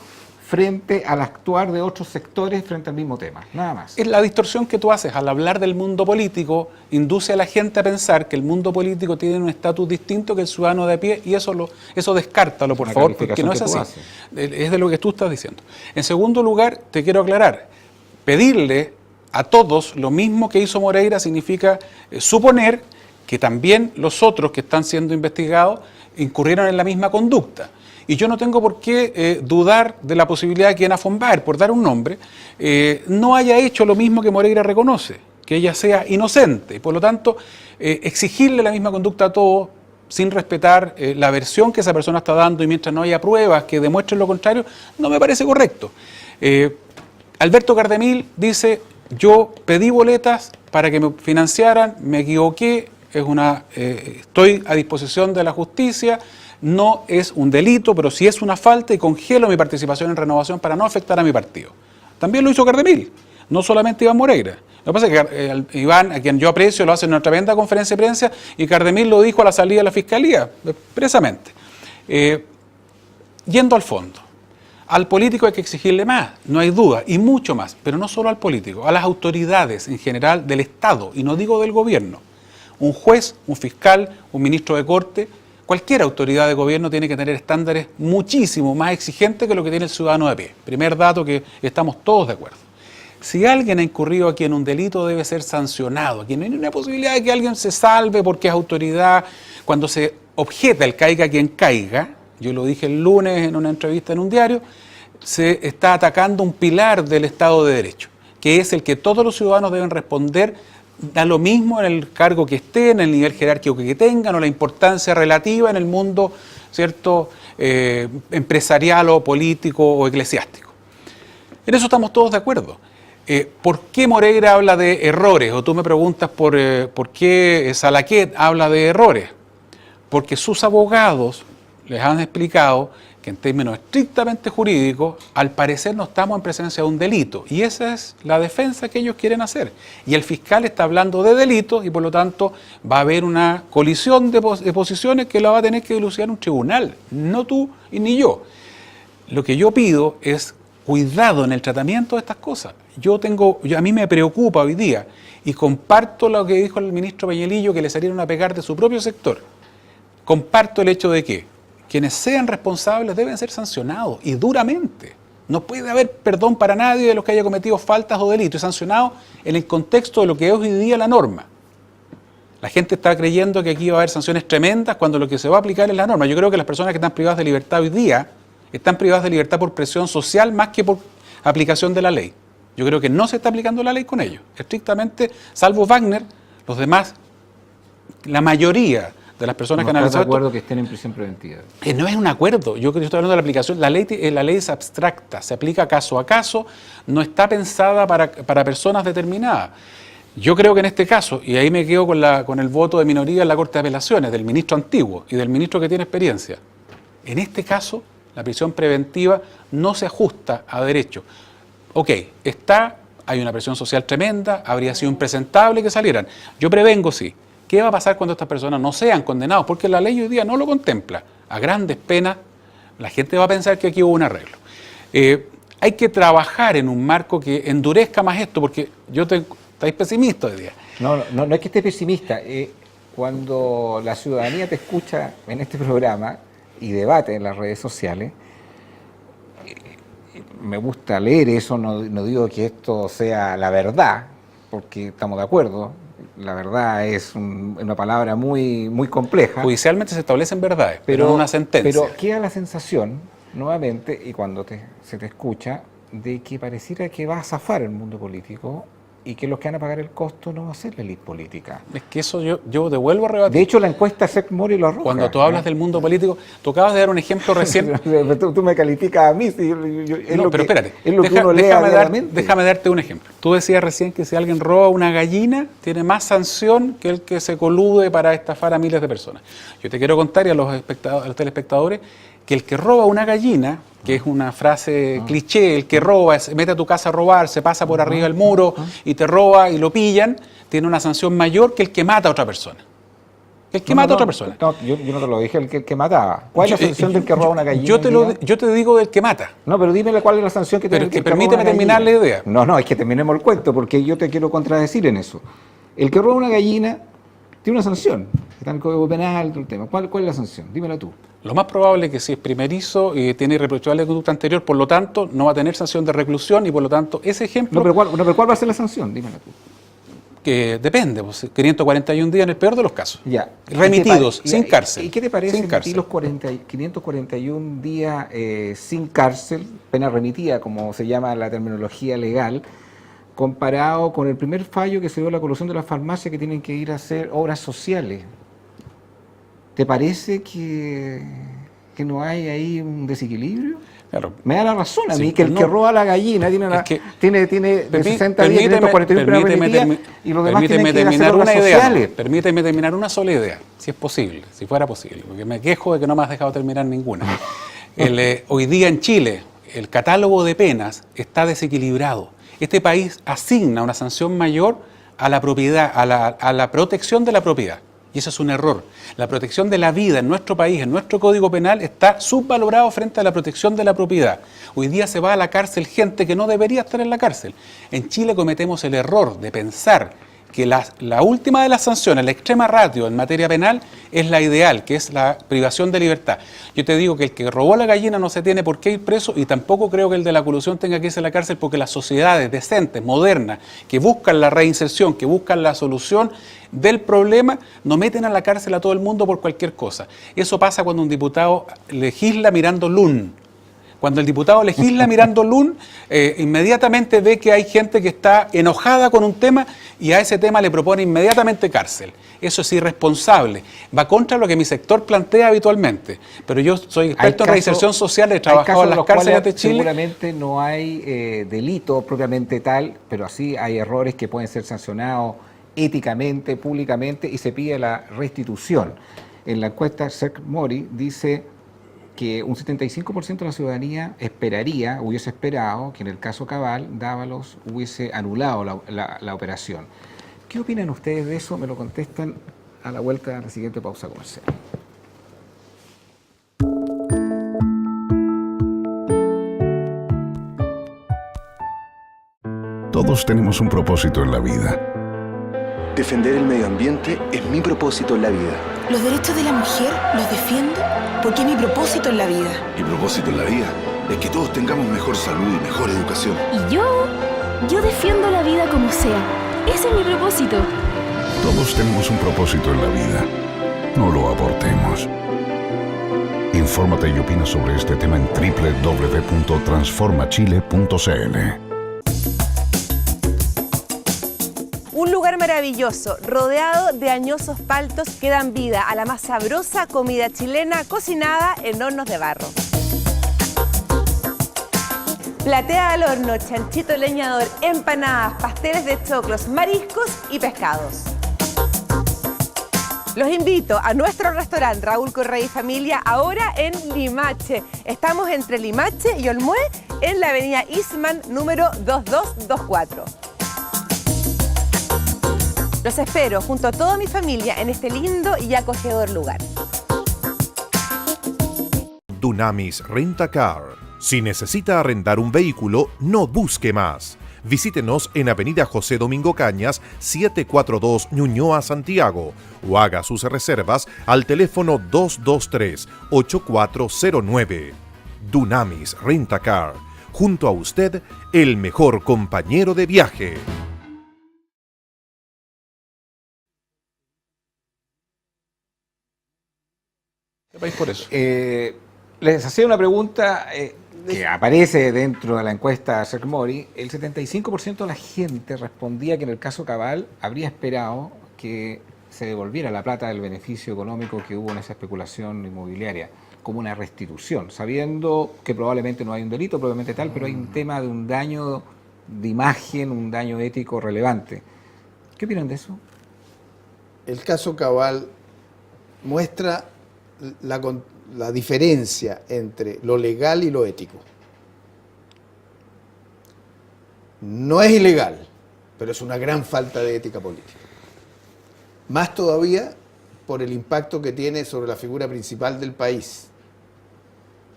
frente al actuar de otros sectores frente al mismo tema, nada más. Es la distorsión que tú haces al hablar del mundo político, induce a la gente a pensar que el mundo político tiene un estatus distinto que el ciudadano de a pie, y eso descártalo, por favor, porque no es así. Es de lo que tú estás diciendo. En segundo lugar, te quiero aclarar, pedirle a todos lo mismo que hizo Moreira significa suponer que también los otros que están siendo investigados incurrieron en la misma conducta. Y yo no tengo por qué dudar de la posibilidad de que Ana Fombaer, por dar un nombre, no haya hecho lo mismo que Moreira reconoce, que ella sea inocente. Y por lo tanto, exigirle la misma conducta a todos, sin respetar la versión que esa persona está dando y mientras no haya pruebas que demuestren lo contrario, no me parece correcto. Alberto Cardemil dice, yo pedí boletas para que me financiaran, me equivoqué, estoy a disposición de la justicia, no es un delito, pero sí es una falta y congelo mi participación en Renovación para no afectar a mi partido. También lo hizo Cardemil, no solamente Iván Moreira. Lo que pasa es que Iván, a quien yo aprecio, lo hace en una tremenda conferencia de prensa y Cardemil lo dijo a la salida de la Fiscalía, expresamente. Yendo al fondo, al político hay que exigirle más, no hay duda, y mucho más, pero no solo al político, a las autoridades en general del Estado, y no digo del gobierno. Un juez, un fiscal, un ministro de corte, cualquier autoridad de gobierno tiene que tener estándares muchísimo más exigentes que lo que tiene el ciudadano de a pie. Primer dato que estamos todos de acuerdo. Si alguien ha incurrido aquí en un delito, debe ser sancionado. Aquí no hay una posibilidad de que alguien se salve porque es autoridad. Cuando se objeta el caiga quien caiga, yo lo dije el lunes en una entrevista en un diario, se está atacando un pilar del Estado de Derecho, que es el que todos los ciudadanos deben responder, da lo mismo en el cargo que esté, en el nivel jerárquico que tengan o la importancia relativa en el mundo, ¿cierto?, empresarial o político o eclesiástico. En eso estamos todos de acuerdo. ¿Por qué Moreira habla de errores? O tú me preguntas por qué Salaquet habla de errores. Porque sus abogados les han explicado que en términos estrictamente jurídicos, al parecer no estamos en presencia de un delito. Y esa es la defensa que ellos quieren hacer. Y el fiscal está hablando de delitos y por lo tanto va a haber una colisión de posiciones que la va a tener que dilucidar un tribunal, no tú y ni yo. Lo que yo pido es cuidado en el tratamiento de estas cosas. A mí me preocupa hoy día y comparto lo que dijo el ministro Peñalillo, que le salieron a pegar de su propio sector. Comparto el hecho de que quienes sean responsables deben ser sancionados y duramente. No puede haber perdón para nadie de los que haya cometido faltas o delitos, y sancionados en el contexto de lo que es hoy día la norma. La gente está creyendo que aquí va a haber sanciones tremendas cuando lo que se va a aplicar es la norma. Yo creo que las personas que están privadas de libertad hoy día están privadas de libertad por presión social más que por aplicación de la ley. Yo creo que no se está aplicando la ley con ellos. Estrictamente, salvo Wagner, los demás, la mayoría de las personas que han analizado. ¿No estás de acuerdo que estén en prisión preventiva? No es un acuerdo. Yo estoy hablando de la aplicación. La ley es abstracta, se aplica caso a caso, no está pensada para personas determinadas. Yo creo que en este caso, y ahí me quedo con el voto de minoría en la Corte de Apelaciones, del ministro antiguo y del ministro que tiene experiencia, en este caso la prisión preventiva no se ajusta a derecho. Ok, hay una presión social tremenda, habría sido impresentable que salieran. Yo prevengo, sí. ¿Qué va a pasar cuando estas personas no sean condenados? Porque la ley hoy día no lo contempla. A grandes penas, la gente va a pensar que aquí hubo un arreglo. Hay que trabajar en un marco que endurezca más esto, porque estáis pesimista hoy día. No es que esté pesimista. Cuando la ciudadanía te escucha en este programa y debate en las redes sociales, me gusta leer eso, no digo que esto sea la verdad, porque estamos de acuerdo. La verdad es una palabra muy, muy compleja. Judicialmente se establecen verdades, pero no una sentencia. Pero queda la sensación, nuevamente, y cuando se te escucha, de que pareciera que va a zafar el mundo político y que los que van a pagar el costo no va a ser la élite política. Es que eso yo devuelvo a rebatir. De hecho, la encuesta Sec Mori lo arroja. Cuando tú hablas del mundo político, tú acabas de dar un ejemplo recién. tú me calificas a mí. Pero espérate. Es lo que uno lee diariamente. Déjame darte un ejemplo. Tú decías recién que si alguien roba una gallina, tiene más sanción que el que se colude para estafar a miles de personas. Yo te quiero contar y a los telespectadores que el que roba una gallina, que es una frase cliché, el que roba, se mete a tu casa a robar, se pasa por arriba del muro y te roba y lo pillan, tiene una sanción mayor que el que mata a otra persona. El que mata a otra persona. No, yo no te lo dije, el que mataba. ¿Cuál es la sanción del que roba una gallina? Yo te digo del que mata. No, pero dime cuál es la sanción que tiene el que permíteme terminar la idea. No, es que terminemos el cuento, porque yo te quiero contradecir en eso. El que roba una gallina tiene una sanción. Está en el Código Penal, todo el tema. ¿Cuál es la sanción? Dímela tú. Lo más probable es que si es primerizo y tiene irreprochable conducta anterior, por lo tanto, no va a tener sanción de reclusión y por lo tanto, ese ejemplo... No, pero ¿cuál va a ser la sanción? Dímela tú. Que depende, pues, 541 días en el peor de los casos. Ya. Remitidos, sin cárcel. ¿Y qué te parece sin cárcel? Los 541 días sin cárcel, pena remitida, como se llama la terminología legal, comparado con el primer fallo que se dio a la colusión de las farmacias que tienen que ir a hacer obras sociales? ¿Te parece que no hay ahí un desequilibrio? Claro. Me da la razón a mí, que el no, que roba la gallina tiene de 60 días, 541 penas remitidas, y los demás tienen que ir a hacer obras sociales. Permíteme terminar una sola idea, si es posible, si fuera posible, porque me quejo de que no me has dejado terminar ninguna. Hoy día en Chile, el catálogo de penas está desequilibrado. Este país asigna una sanción mayor a la propiedad, a la protección de la propiedad. Y eso es un error. La protección de la vida en nuestro país, en nuestro Código Penal, está subvalorado frente a la protección de la propiedad. Hoy día se va a la cárcel gente que no debería estar en la cárcel. En Chile cometemos el error de pensar que la última de las sanciones, la extrema ratio en materia penal, es la ideal, que es la privación de libertad. Yo te digo que el que robó la gallina no se tiene por qué ir preso y tampoco creo que el de la colusión tenga que irse a la cárcel, porque las sociedades decentes, modernas, que buscan la reinserción, que buscan la solución del problema, no meten a la cárcel a todo el mundo por cualquier cosa. Eso pasa cuando un diputado legisla mirando LUN. Cuando el diputado legisla mirando LUN, inmediatamente ve que hay gente que está enojada con un tema y a ese tema le propone inmediatamente cárcel. Eso es irresponsable. Va contra lo que mi sector plantea habitualmente. Pero yo soy experto en reinserción social, he trabajado en las cárceles de Chile. Seguramente no hay delito propiamente tal, pero sí hay errores que pueden ser sancionados éticamente, públicamente, y se pide la restitución. En la encuesta CERC-Mori dice que un 75% de la ciudadanía hubiese esperado que en el caso Cabal, Dávalos hubiese anulado la operación. ¿Qué opinan ustedes de eso? Me lo contestan a la vuelta de la siguiente pausa comercial. Todos tenemos un propósito en la vida. Defender el medio ambiente es mi propósito en la vida. Los derechos de la mujer los defiendo porque es mi propósito en la vida. Mi propósito en la vida es que todos tengamos mejor salud y mejor educación. Y yo defiendo la vida como sea. Ese es mi propósito. Todos tenemos un propósito en la vida. No lo abortemos. Infórmate y opina sobre este tema en www.transformachile.cl. Un lugar maravilloso, rodeado de añosos paltos que dan vida a la más sabrosa comida chilena cocinada en hornos de barro. Platea al horno, chanchito leñador, empanadas, pasteles de choclos, mariscos y pescados. Los invito a nuestro restaurante Raúl Correa y Familia, ahora en Limache. Estamos entre Limache y Olmué, en la avenida Eastman, número 2224. Los espero junto a toda mi familia en este lindo y acogedor lugar. Dunamis Rent-A-Car. Si necesita arrendar un vehículo, no busque más. Visítenos en Avenida José Domingo Cañas, 742 Ñuñoa, Santiago, o haga sus reservas al teléfono 223-8409. Dunamis Rent-A-Car. Junto a usted, el mejor compañero de viaje. Por eso. Les hacía una pregunta que aparece dentro de la encuesta CERC-Mori. El 75% de la gente respondía que en el caso Cabal habría esperado que se devolviera la plata del beneficio económico que hubo en esa especulación inmobiliaria, como una restitución, sabiendo que probablemente no hay un delito, probablemente tal, pero hay un tema de un daño de imagen, un daño ético relevante. ¿Qué opinan de eso? El caso Cabal muestra la diferencia entre lo legal y lo ético. No es ilegal, pero es una gran falta de ética política. Más todavía por el impacto que tiene sobre la figura principal del país,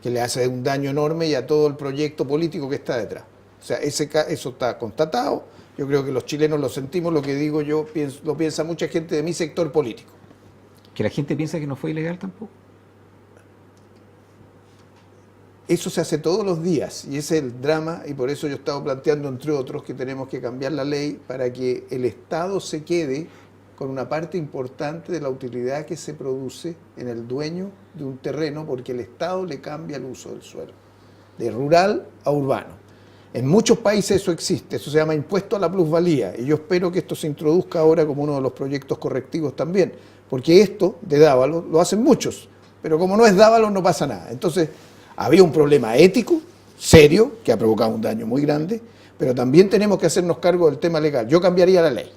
que le hace un daño enorme y a todo el proyecto político que está detrás. O sea, eso está constatado. Yo creo que los chilenos lo sentimos, lo que digo yo lo piensa mucha gente de mi sector político. ¿Que la gente piensa que no fue ilegal tampoco? Eso se hace todos los días y ese es el drama, y por eso yo he estado planteando, entre otros, que tenemos que cambiar la ley para que el Estado se quede con una parte importante de la utilidad que se produce en el dueño de un terreno, porque el Estado le cambia el uso del suelo, de rural a urbano. En muchos países eso existe, eso se llama impuesto a la plusvalía, y yo espero que esto se introduzca ahora como uno de los proyectos correctivos también, porque esto de Dávalos lo hacen muchos, pero como no es Dávalos no pasa nada. Entonces, había un problema ético, serio, que ha provocado un daño muy grande, pero también tenemos que hacernos cargo del tema legal. Yo cambiaría la ley.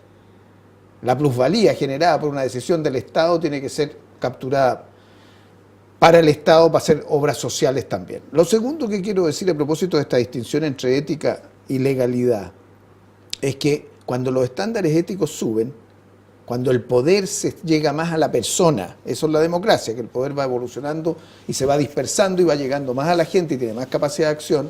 La plusvalía generada por una decisión del Estado tiene que ser capturada para el Estado para hacer obras sociales también. Lo segundo que quiero decir a propósito de esta distinción entre ética y legalidad es que cuando los estándares éticos suben, cuando el poder se llega más a la persona, eso es la democracia, que el poder va evolucionando y se va dispersando y va llegando más a la gente y tiene más capacidad de acción,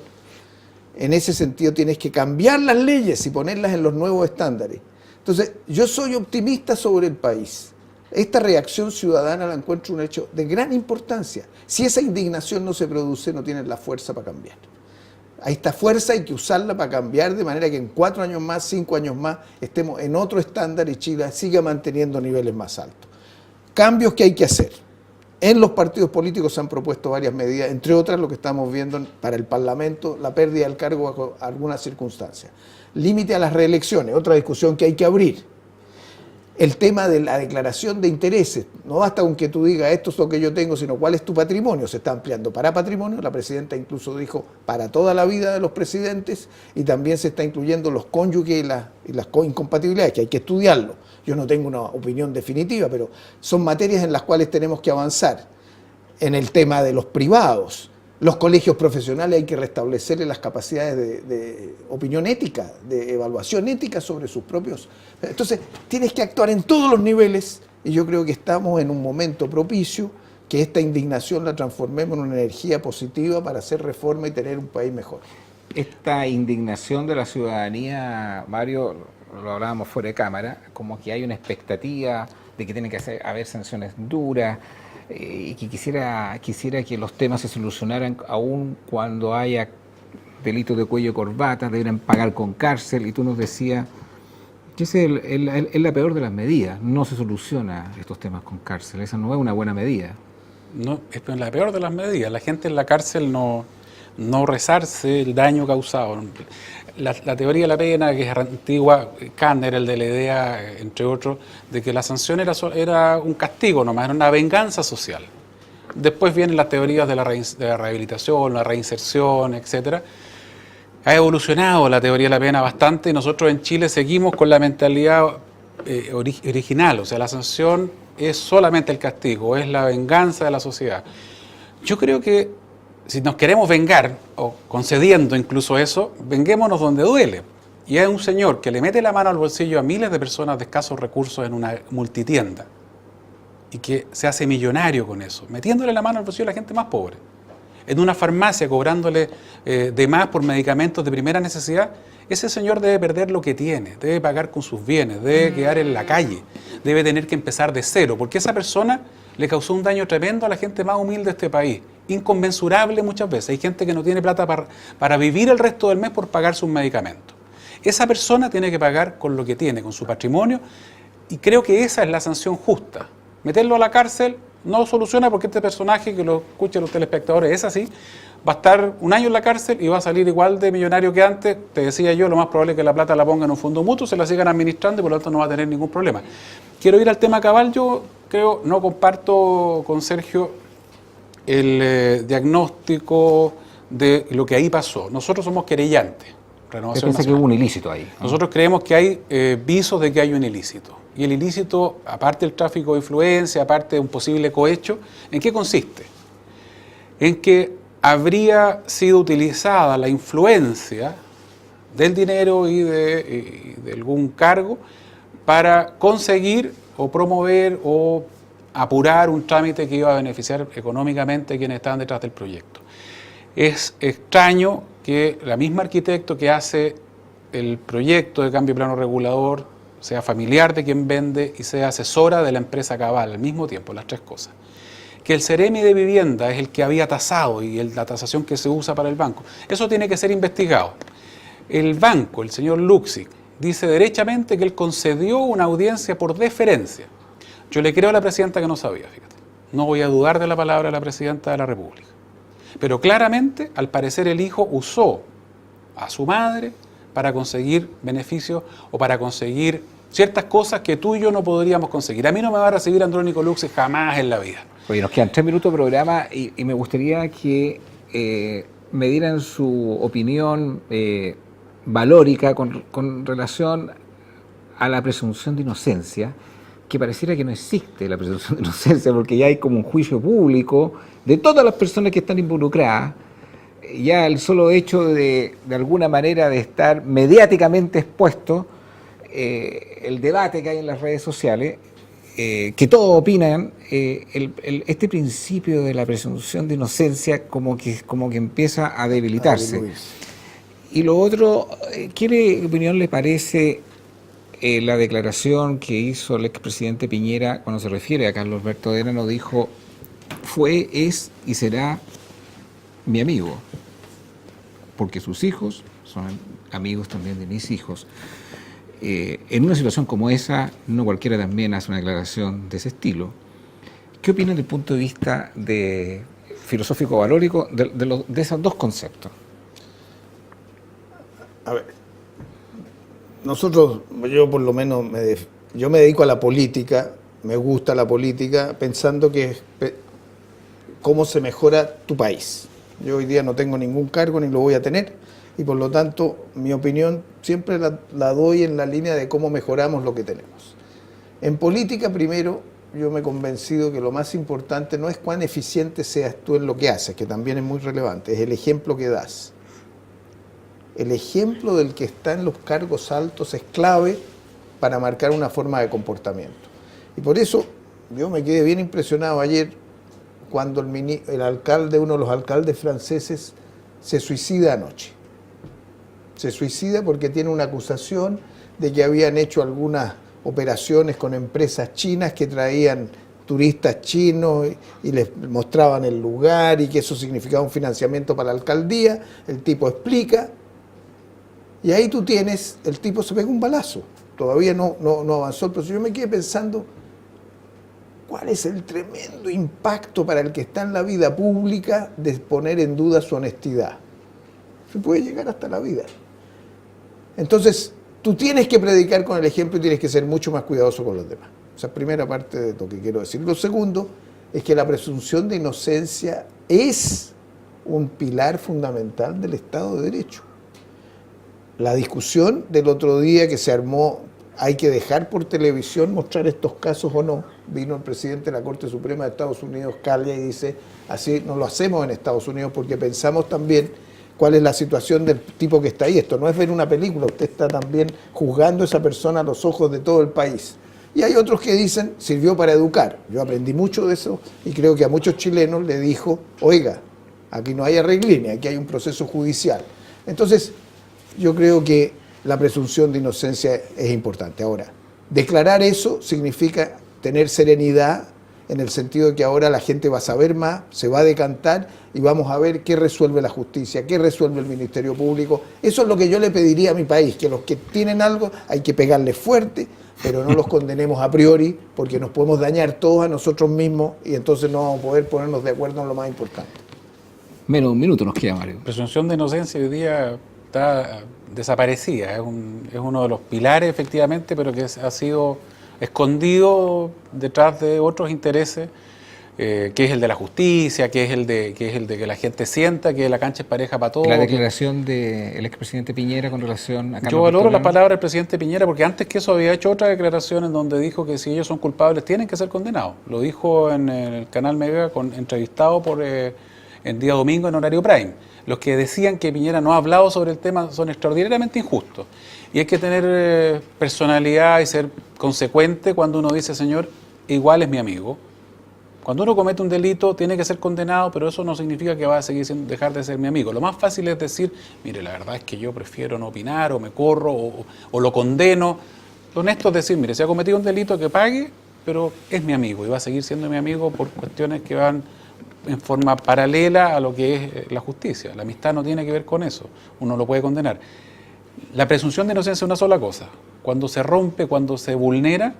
en ese sentido tienes que cambiar las leyes y ponerlas en los nuevos estándares. Entonces, yo soy optimista sobre el país. Esta reacción ciudadana la encuentro un hecho de gran importancia. Si esa indignación no se produce, no tienen la fuerza para cambiar. A esta fuerza hay que usarla para cambiar de manera que en 4 años más, 5 años más, estemos en otro estándar y Chile siga manteniendo niveles más altos. Cambios que hay que hacer. En los partidos políticos se han propuesto varias medidas, entre otras lo que estamos viendo para el Parlamento, la pérdida del cargo bajo algunas circunstancias. Límite a las reelecciones, otra discusión que hay que abrir. El tema de la declaración de intereses, no basta con que tú digas esto es lo que yo tengo, sino cuál es tu patrimonio, se está ampliando para patrimonio, la presidenta incluso dijo para toda la vida de los presidentes, y también se está incluyendo los cónyuges y las incompatibilidades, que hay que estudiarlo. Yo no tengo una opinión definitiva, pero son materias en las cuales tenemos que avanzar. En el tema de los privados, los colegios profesionales hay que restablecerles las capacidades de opinión ética, de evaluación ética sobre sus propios. Entonces, tienes que actuar en todos los niveles y yo creo que estamos en un momento propicio que esta indignación la transformemos en una energía positiva para hacer reforma y tener un país mejor. Esta indignación de la ciudadanía, Mario, lo hablábamos fuera de cámara, como que hay una expectativa de que tiene que haber sanciones duras, y que quisiera que los temas se solucionaran aún cuando haya delitos de cuello y corbata, deberán pagar con cárcel, y tú nos decías que esa es la peor de las medidas, no se soluciona estos temas con cárcel, esa no es una buena medida. No, es la peor de las medidas, la gente en la cárcel no resarce el daño causado. La teoría de la pena, que es antigua, Kanner, el de la idea, entre otros, de que la sanción era un castigo nomás, era una venganza social. Después vienen las teorías de la rehabilitación, la reinserción, etc. Ha evolucionado la teoría de la pena bastante y nosotros en Chile seguimos con la mentalidad original, o sea, la sanción es solamente el castigo, es la venganza de la sociedad. Yo creo que si nos queremos vengar, o concediendo incluso eso, venguémonos donde duele. Y hay un señor que le mete la mano al bolsillo a miles de personas de escasos recursos en una multitienda y que se hace millonario con eso, metiéndole la mano al bolsillo a la gente más pobre. En una farmacia cobrándole de más por medicamentos de primera necesidad, ese señor debe perder lo que tiene, debe pagar con sus bienes, debe quedar en la calle, debe tener que empezar de cero, porque esa persona le causó un daño tremendo a la gente más humilde de este país, inconmensurable muchas veces. Hay gente que no tiene plata para vivir el resto del mes por pagar sus medicamentos. Esa persona tiene que pagar con lo que tiene, con su patrimonio, y creo que esa es la sanción justa. Meterlo a la cárcel no soluciona, porque este personaje, que lo escuchan los telespectadores, es así, va a estar 1 año en la cárcel y va a salir igual de millonario que antes. Te decía yo, lo más probable es que la plata la ponga en un fondo mutuo, se la sigan administrando y por lo tanto no va a tener ningún problema. Quiero ir al tema cabal. Yo creo, no comparto con Sergio el diagnóstico de lo que ahí pasó. Nosotros somos querellantes. Yo pensé que hubo un ilícito ahí. Nosotros creemos que hay visos de que hay un ilícito. Y el ilícito, aparte del tráfico de influencia, aparte de un posible cohecho, ¿en qué consiste? en que habría sido utilizada la influencia del dinero y de algún cargo para conseguir o promover o apurar un trámite que iba a beneficiar económicamente a quienes estaban detrás del proyecto. Es extraño que la misma arquitecto que hace el proyecto de cambio de plano regulador sea familiar de quien vende y sea asesora de la empresa Cabal al mismo tiempo, las tres cosas. Que el Ceremi de Vivienda es el que había tasado y la tasación que se usa para el banco. Eso tiene que ser investigado. El banco, el señor Luxic, dice derechamente que él concedió una audiencia por deferencia. Yo le creo a la presidenta que no sabía, fíjate. No voy a dudar de la palabra de la presidenta de la República. Pero claramente, al parecer, el hijo usó a su madre para conseguir beneficios o para conseguir ciertas cosas que tú y yo no podríamos conseguir. A mí no me va a recibir Andrónico Luxic jamás en la vida. Oye, nos quedan 3 minutos de programa y me gustaría que me dieran su opinión valórica con relación a la presunción de inocencia, que pareciera que no existe la presunción de inocencia, porque ya hay como un juicio público de todas las personas que están involucradas. Ya el solo hecho de alguna manera de estar mediáticamente expuesto, el debate que hay en las redes sociales, que todos opinan, este principio de la presunción de inocencia como que empieza a debilitarse. Y lo otro, ¿qué opinión le parece la declaración que hizo el expresidente Piñera cuando se refiere a Carlos Alberto Denano? Dijo, fue, es y será mi amigo, porque sus hijos son amigos también de mis hijos. En una situación como esa, no cualquiera también hace una declaración de ese estilo. ¿Qué opinan desde el punto de vista filosófico valórico de esos dos conceptos? A ver, nosotros, yo por lo menos, yo me dedico a la política, me gusta la política, pensando que es cómo se mejora tu país. Yo hoy día no tengo ningún cargo ni lo voy a tener y por lo tanto mi opinión siempre la doy en la línea de cómo mejoramos lo que tenemos. En política primero yo me he convencido que lo más importante no es cuán eficiente seas tú en lo que haces, que también es muy relevante, es el ejemplo que das. El ejemplo del que está en los cargos altos es clave para marcar una forma de comportamiento. Y por eso yo me quedé bien impresionado ayer cuando el alcalde, uno de los alcaldes franceses, se suicida anoche. Se suicida porque tiene una acusación de que habían hecho algunas operaciones con empresas chinas que traían turistas chinos y les mostraban el lugar y que eso significaba un financiamiento para la alcaldía. El tipo explica y ahí tú tienes, el tipo se pega un balazo. Todavía no avanzó el proceso. Yo me quedé pensando, ¿cuál es el tremendo impacto para el que está en la vida pública de poner en duda su honestidad? Se puede llegar hasta la vida. Entonces, tú tienes que predicar con el ejemplo y tienes que ser mucho más cuidadoso con los demás. Esa es primera parte de lo que quiero decir. Lo segundo es que la presunción de inocencia es un pilar fundamental del Estado de Derecho. La discusión del otro día que se armó, hay que dejar por televisión mostrar estos casos o no. Vino el presidente de la Corte Suprema de Estados Unidos, Scalia, y dice, así no lo hacemos en Estados Unidos porque pensamos también cuál es la situación del tipo que está ahí. Esto no es ver una película, usted está también juzgando a esa persona a los ojos de todo el país. Y hay otros que dicen, sirvió para educar. Yo aprendí mucho de eso y creo que a muchos chilenos le dijo, oiga, aquí no hay arreglín, aquí hay un proceso judicial. Entonces, yo creo que la presunción de inocencia es importante. Ahora, declarar eso significa tener serenidad en el sentido de que ahora la gente va a saber más, se va a decantar y vamos a ver qué resuelve la justicia, qué resuelve el Ministerio Público. Eso es lo que yo le pediría a mi país, que los que tienen algo hay que pegarles fuerte, pero no los condenemos a priori porque nos podemos dañar todos a nosotros mismos y entonces no vamos a poder ponernos de acuerdo en lo más importante. Menos de un minuto nos queda, Mario. Presunción de inocencia hoy día está desaparecida, es uno de los pilares efectivamente, pero que ha sido escondido detrás de otros intereses, que es el de la justicia, que es el de que la gente sienta que la cancha es pareja para todos. La declaración del expresidente Piñera con relación a Carlos Yo valoro Alberto la palabra del presidente Piñera porque antes que eso había hecho otra declaración en donde dijo que si ellos son culpables tienen que ser condenados. Lo dijo en el canal Mega entrevistado por el día domingo en horario prime. Los que decían que Piñera no ha hablado sobre el tema son extraordinariamente injustos. Y hay que tener personalidad y ser consecuente cuando uno dice, señor, igual es mi amigo. Cuando uno comete un delito tiene que ser condenado, pero eso no significa que va a seguir dejar de ser mi amigo. Lo más fácil es decir, mire, la verdad es que yo prefiero no opinar, o me corro, o lo condeno. Lo honesto es decir, mire, si ha cometido un delito, que pague, pero es mi amigo y va a seguir siendo mi amigo por cuestiones que van en forma paralela a lo que es la justicia. La amistad no tiene que ver con eso, uno lo puede condenar. La presunción de inocencia es una sola cosa. Cuando se rompe, cuando se vulnera,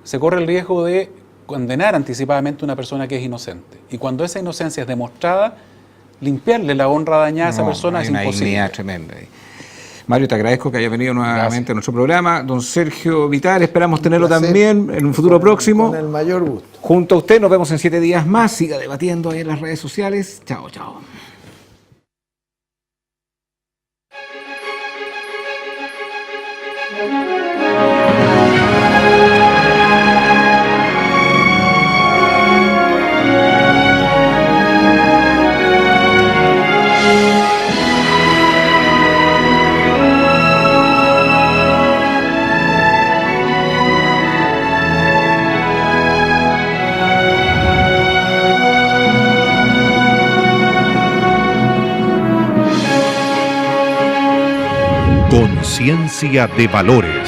se corre el riesgo de condenar anticipadamente a una persona que es inocente. Y cuando esa inocencia es demostrada, limpiarle la honra dañada a esa persona es imposible. Hay una dignidad tremenda. Mario, te agradezco que haya venido nuevamente a nuestro programa. Don Sergio Vitar, esperamos tenerlo también en un futuro próximo. Con el mayor gusto. Junto a usted, nos vemos en 7 días más. Siga debatiendo ahí en las redes sociales. Chao, chao. Conciencia de valores.